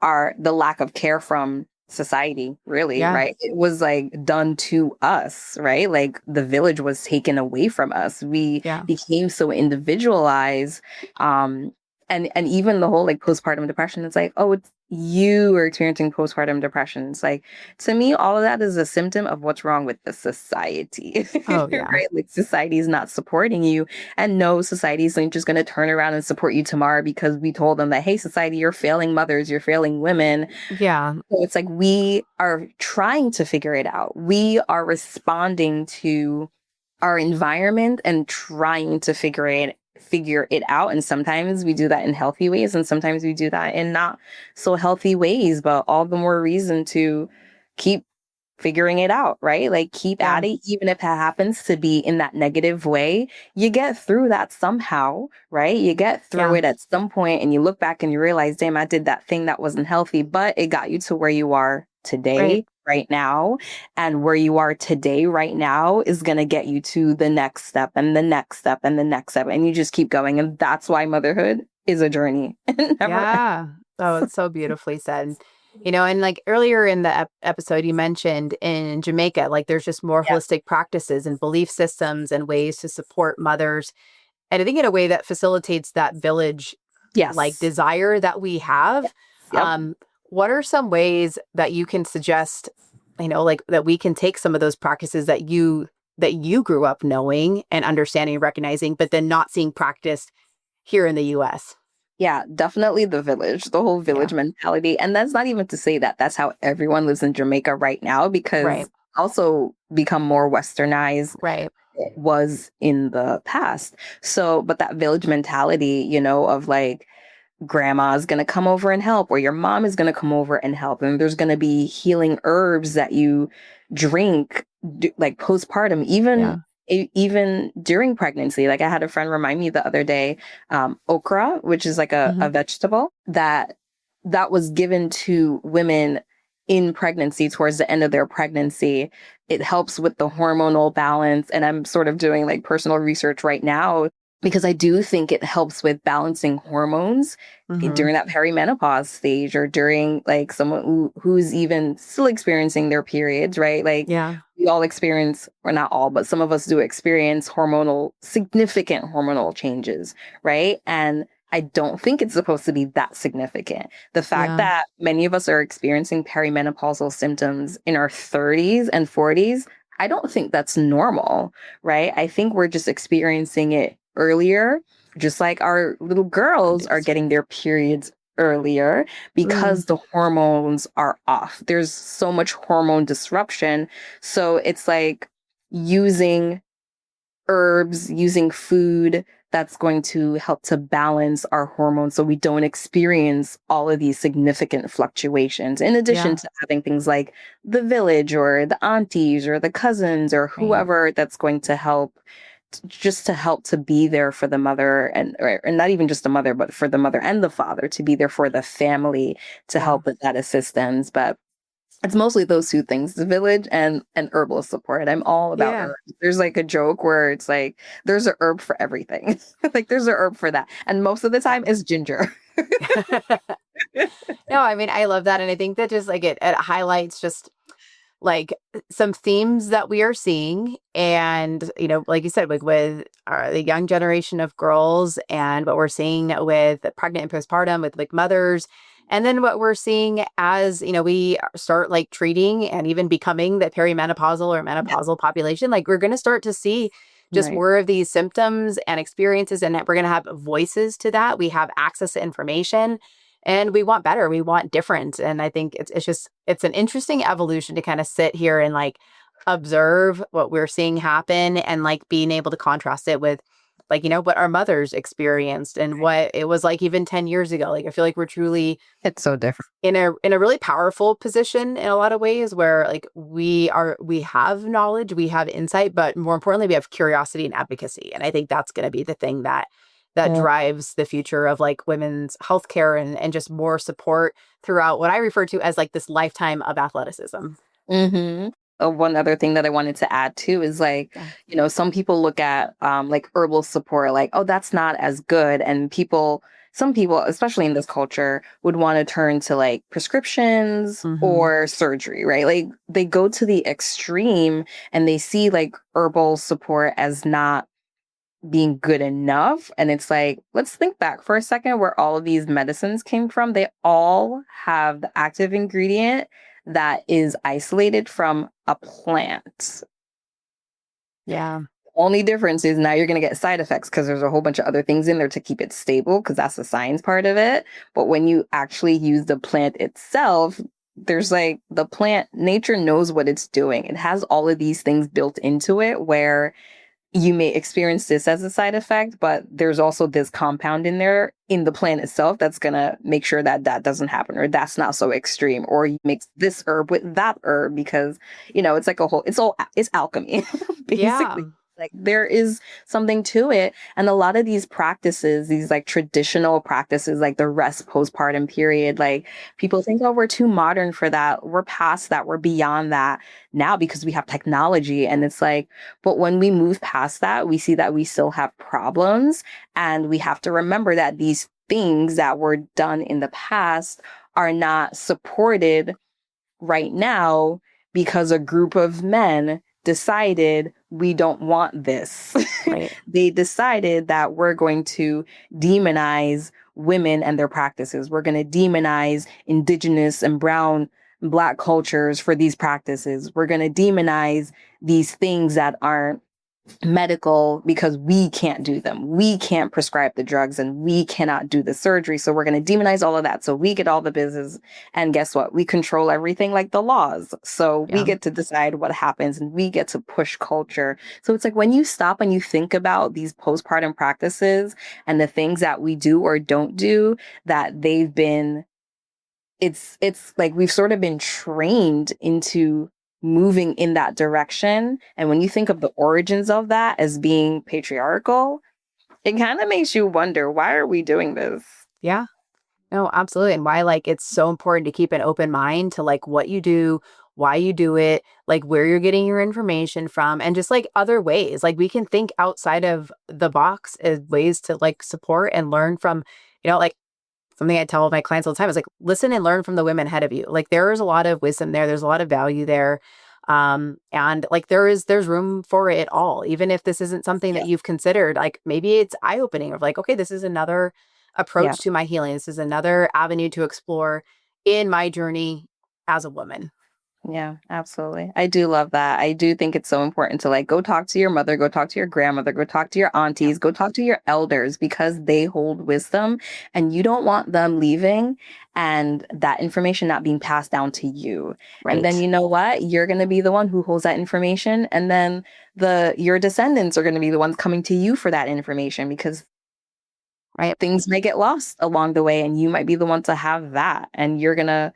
the lack of care from society, really, Yeah. right? It was like done to us, right? Like the village was taken away from us. We Yeah. became so individualized. And even the whole like postpartum depression, it's like, oh, it's you are experiencing postpartum depression. It's like, to me, all of that is a symptom of what's wrong with the society. Oh, yeah. Right? Like society is not supporting you. And no, society isn't just going to turn around and support you tomorrow because we told them that, hey, society, you're failing mothers, you're failing women. Yeah. So it's like we are trying to figure it out. We are responding to our environment and trying to figure it out. And sometimes we do that in healthy ways and sometimes we do that in not so healthy ways, but all the more reason to keep figuring it out, right? Like keep Yeah. at it, even if it happens to be in that negative way. You get through that somehow, right? You get through Yeah. it at some point and you look back and you realize, damn, I did that thing that wasn't healthy, but it got you to where you are today, right now. And where you are today, right now, is going to get you to the next step and the next step and the next step. And you just keep going. And that's why motherhood is a journey. Yeah. Oh, it's so beautifully said. And like earlier in the episode, you mentioned in Jamaica, like there's just more holistic practices and belief systems and ways to support mothers. And I think in a way that facilitates that village like desire that we have. What are some ways that you can suggest, like that we can take some of those practices that you grew up knowing and understanding and recognizing, but then not seeing practiced here in the US? Yeah, definitely the whole village mentality. And that's not even to say that that's how everyone lives in Jamaica right now, because also become more westernized. It was in the past. So, but that village mentality, of like, grandma's going to come over and help, or your mom is going to come over and help. And there's going to be healing herbs that you drink, like postpartum, even during pregnancy. Like I had a friend remind me the other day, okra, which is like a vegetable that was given to women in pregnancy towards the end of their pregnancy. It helps with the hormonal balance. And I'm sort of doing like personal research right now, because I do think it helps with balancing hormones during that perimenopause stage, or during like someone who's even still experiencing their periods, right? Like we all experience, or not all, but some of us do experience significant hormonal changes, right? And I don't think it's supposed to be that significant. The fact that many of us are experiencing perimenopausal symptoms in our 30s and 40s, I don't think that's normal, right? I think we're just experiencing it earlier, just like our little girls are getting their periods earlier because the hormones are off. There's so much hormone disruption. So it's like using herbs, using food that's going to help to balance our hormones so we don't experience all of these significant fluctuations, in addition to having things like the village or the aunties or the cousins or whoever that's going to help, just to help to be there for the mother, and not even just the mother, but for the mother and the father, to be there for the family, to help with that assistance. But it's mostly those two things, the village and herbal support. I'm all about herbs. There's like a joke where it's like, there's a herb for everything. Like there's a herb for that. And most of the time it's ginger. No, I mean, I love that. And I think that just like it highlights just like some themes that we are seeing. And, like you said, like with the young generation of girls, and what we're seeing with pregnant and postpartum with like mothers. And then what we're seeing as, we start like treating and even becoming the perimenopausal or menopausal population, like we're going to start to see just more of these symptoms and experiences, and we're going to have voices to that. We have access to information, and we want better. We want different. And I think it's an interesting evolution to kind of sit here and like observe what we're seeing happen, and like being able to contrast it with like, what our mothers experienced and what it was like even 10 years ago. Like, I feel like we're truly, it's so different in a really powerful position in a lot of ways, where like we have knowledge, we have insight, but more importantly, we have curiosity and advocacy. And I think that's going to be the thing that drives the future of like women's healthcare, and just more support throughout what I refer to as like this lifetime of athleticism. One other thing that I wanted to add too is like, some people look at like herbal support, like, oh, that's not as good. And some people, especially in this culture, would want to turn to like prescriptions or surgery, right? Like they go to the extreme, and they see like herbal support as not being good enough. And it's like, let's think back for a second where all of these medicines came from. They all have the active ingredient that is isolated from a plant. Yeah. Only difference is now you're going to get side effects because there's a whole bunch of other things in there to keep it stable, because that's the science part of it. But when you actually use the plant itself, there's like the plant, nature knows what it's doing. It has all of these things built into it where you may experience this as a side effect, but there's also this compound in there in the plant itself that's going to make sure that that doesn't happen, or that's not so extreme, or you mix this herb with that herb, because, it's like it's alchemy, basically. Like there is something to it. And a lot of these practices, these like traditional practices, like the rest postpartum period, like people think, oh, we're too modern for that. We're past that. We're beyond that now because we have technology. And it's like, but when we move past that, we see that we still have problems. And we have to remember that these things that were done in the past are not supported right now because a group of men decided we don't want this. Right. They decided that we're going to demonize women and their practices. We're going to demonize indigenous and brown and black cultures for these practices. We're going to demonize these things that aren't medical because we can't do them. We can't prescribe the drugs and we cannot do the surgery. So we're going to demonize all of that. So we get all the business. And guess what? We control everything like the laws. So we get to decide what happens and we get to push culture. So it's like when you stop and you think about these postpartum practices and the things that we do or don't do, that they've been, it's like we've sort of been trained into moving in that direction. And when you think of the origins of that as being patriarchal, it kind of makes you wonder, why are we doing this? Yeah. No, absolutely. And why like it's so important to keep an open mind to like what you do, why you do it, like where you're getting your information from, and just like other ways. Like we can think outside of the box as ways to like support and learn from, like something I tell my clients all the time is like, listen and learn from the women ahead of you. Like there is a lot of wisdom there. There's a lot of value there. And like there's room for it all, even if this isn't something that you've considered, like maybe it's eye-opening of like, okay, this is another approach to my healing. This is another avenue to explore in my journey as a woman. Yeah, absolutely. I do love that. I do think it's so important to like go talk to your mother, go talk to your grandmother, go talk to your aunties, go talk to your elders because they hold wisdom and you don't want them leaving and that information not being passed down to you. Right. And then you know what? You're going to be the one who holds that information and then your descendants are going to be the ones coming to you for that information because things may get lost along the way and you might be the one to have that and you're going to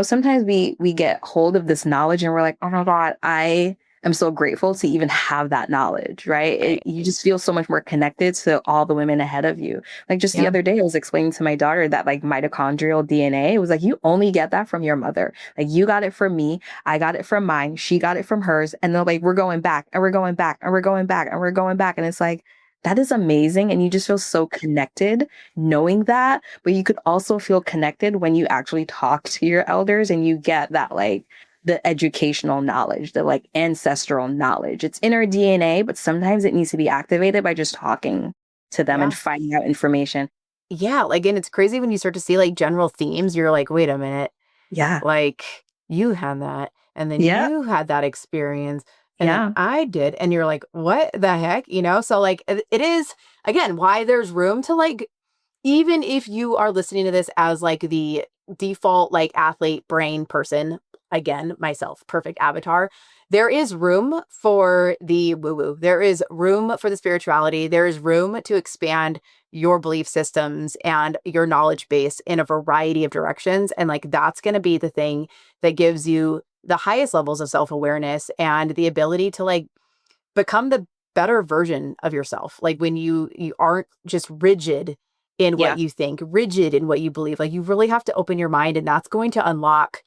sometimes we get hold of this knowledge and we're like, oh my God, I am so grateful to even have that knowledge, right? You just feel so much more connected to all the women ahead of you. Like just the other day, I was explaining to my daughter that like mitochondrial DNA, it was like, you only get that from your mother. Like you got it from me. I got it from mine. She got it from hers. And they're like, we're going back and we're going back and we're going back and we're going back. And it's like, that is amazing. And you just feel so connected knowing that. But you could also feel connected when you actually talk to your elders and you get that like the educational knowledge, the like ancestral knowledge. It's in our DNA, but sometimes it needs to be activated by just talking to them and finding out information. Yeah. Like, and it's crazy when you start to see like general themes. You're like, wait a minute. Yeah. Like you had that. And then you had that experience. And then I did. And you're like, what the heck? So like it is, again, why there's room to like, even if you are listening to this as like the default, like athlete brain person, again, myself, perfect avatar, there is room for the woo-woo. There is room for the spirituality. There is room to expand your belief systems and your knowledge base in a variety of directions. And like, that's going to be the thing that gives you the highest levels of self-awareness and the ability to like become the better version of yourself. Like when you aren't just rigid in what you think, rigid in what you believe, like you really have to open your mind, and that's going to unlock,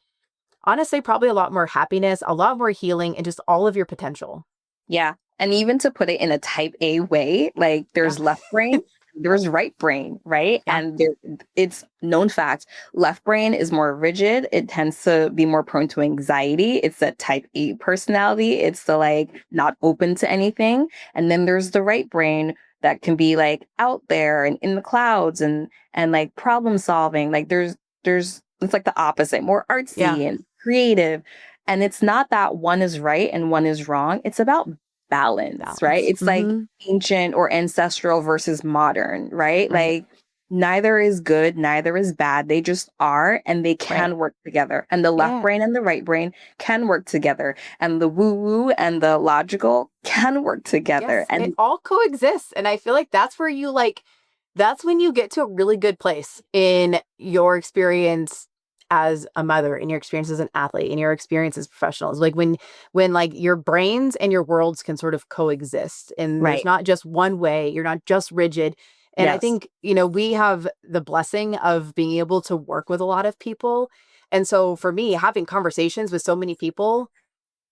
honestly, probably a lot more happiness, a lot more healing, and just all of your potential. Yeah. And even to put it in a type A way, like there's left brain, there's right brain, right? Yeah. And it's known fact, left brain is more rigid. It tends to be more prone to anxiety. It's a type A personality. It's the like not open to anything. And then there's the right brain that can be like out there and in the clouds and like problem solving. Like there's it's like the opposite, more artsy and creative. And it's not that one is right and one is wrong. It's about balance, right? It's like ancient or ancestral versus modern, right? Like neither is good, neither is bad. They just are, and they can work together. And the left brain and the right brain can work together. And the woo-woo and the logical can work together. Yes, and it all coexists. And I feel like that's where you like, that's when you get to a really good place in your experience as a mother, in your experience as an athlete, in your experience as professionals, like when like your brains and your worlds can sort of coexist, and there's Right. not just one way, you're not just rigid. And I Yes. think, we have the blessing of being able to work with a lot of people. And so for me, having conversations with so many people,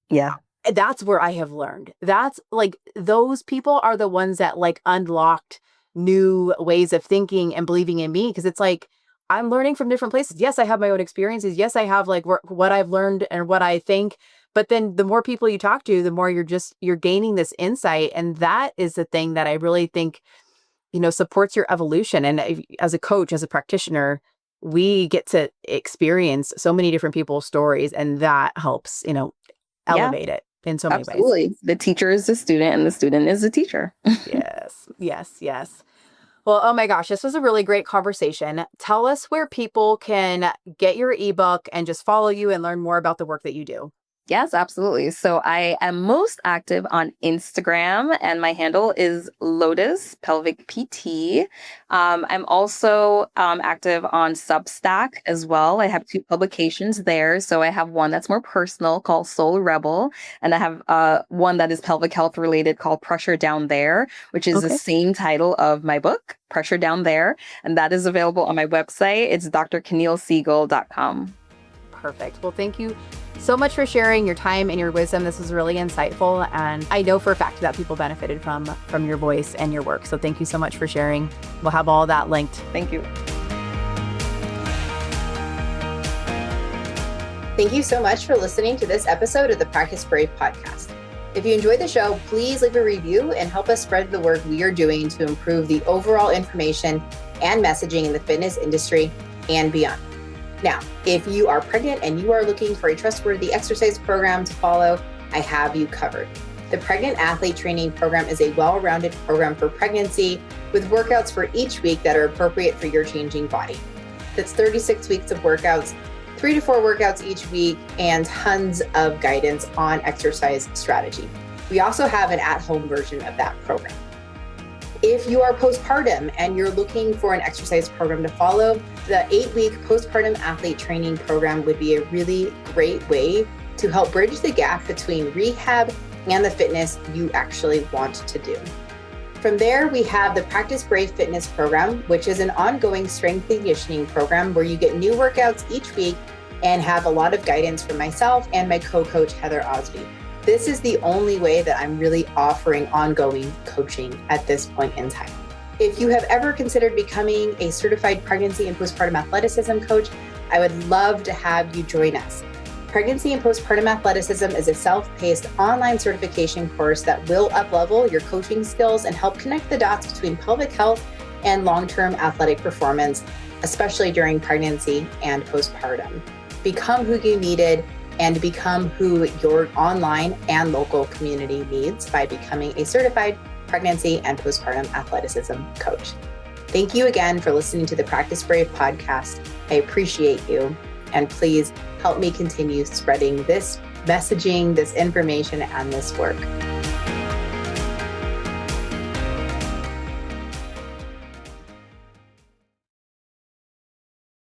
Yeah. that's where I have learned. That's like, those people are the ones that like unlocked new ways of thinking and believing in me. Cause it's like, I'm learning from different places. Yes, I have my own experiences. Yes, I have like what I've learned and what I think. But then the more people you talk to, the more you're gaining this insight. And that is the thing that I really think, supports your evolution. And as a coach, as a practitioner, we get to experience so many different people's stories, and that helps, Yeah. elevate it in so many ways. Absolutely. The teacher is the student and the student is the teacher. Yes, yes, yes. Well, oh my gosh, this was a really great conversation. Tell us where people can get your ebook and just follow you and learn more about the work that you do. Yes, absolutely. So I am most active on Instagram, and my handle is Lotus Pelvic PT. I'm also active on Substack as well. I have 2 publications there. So I have one that's more personal called Soul Rebel, and I have one that is pelvic health related called Pressure Down There, which is the Okay. same title of my book, Pressure Down There. And that is available on my website. It's drkenaelsegal.com. Perfect. Well, thank you so much for sharing your time and your wisdom. This was really insightful, and I know for a fact that people benefited from your voice and your work. So thank you so much for sharing. We'll have all that linked. Thank you. Thank you so much for listening to this episode of the Practice Brave podcast. If you enjoyed the show, please leave a review and help us spread the work we are doing to improve the overall information and messaging in the fitness industry and beyond. Now, if you are pregnant and you are looking for a trustworthy exercise program to follow, I have you covered. The Pregnant Athlete Training Program is a well-rounded program for pregnancy with workouts for each week that are appropriate for your changing body. That's 36 weeks of workouts, 3 to 4 workouts each week, and tons of guidance on exercise strategy. We also have an at-home version of that program. If you are postpartum and you're looking for an exercise program to follow, the 8-week postpartum athlete training program would be a really great way to help bridge the gap between rehab and the fitness you actually want to do. From there, we have the Practice Brave Fitness program, which is an ongoing strength and conditioning program where you get new workouts each week and have a lot of guidance from myself and my co-coach, Heather Osby. This is the only way that I'm really offering ongoing coaching at this point in time. If you have ever considered becoming a certified pregnancy and postpartum athleticism coach, I would love to have you join us. Pregnancy and Postpartum Athleticism is a self-paced online certification course that will up-level your coaching skills and help connect the dots between pelvic health and long-term athletic performance, especially during pregnancy and postpartum. Become who you needed and become who your online and local community needs by becoming a certified pregnancy and postpartum athleticism coach. Thank you again for listening to the Practice Brave podcast. I appreciate you, and please help me continue spreading this messaging, this information, and this work.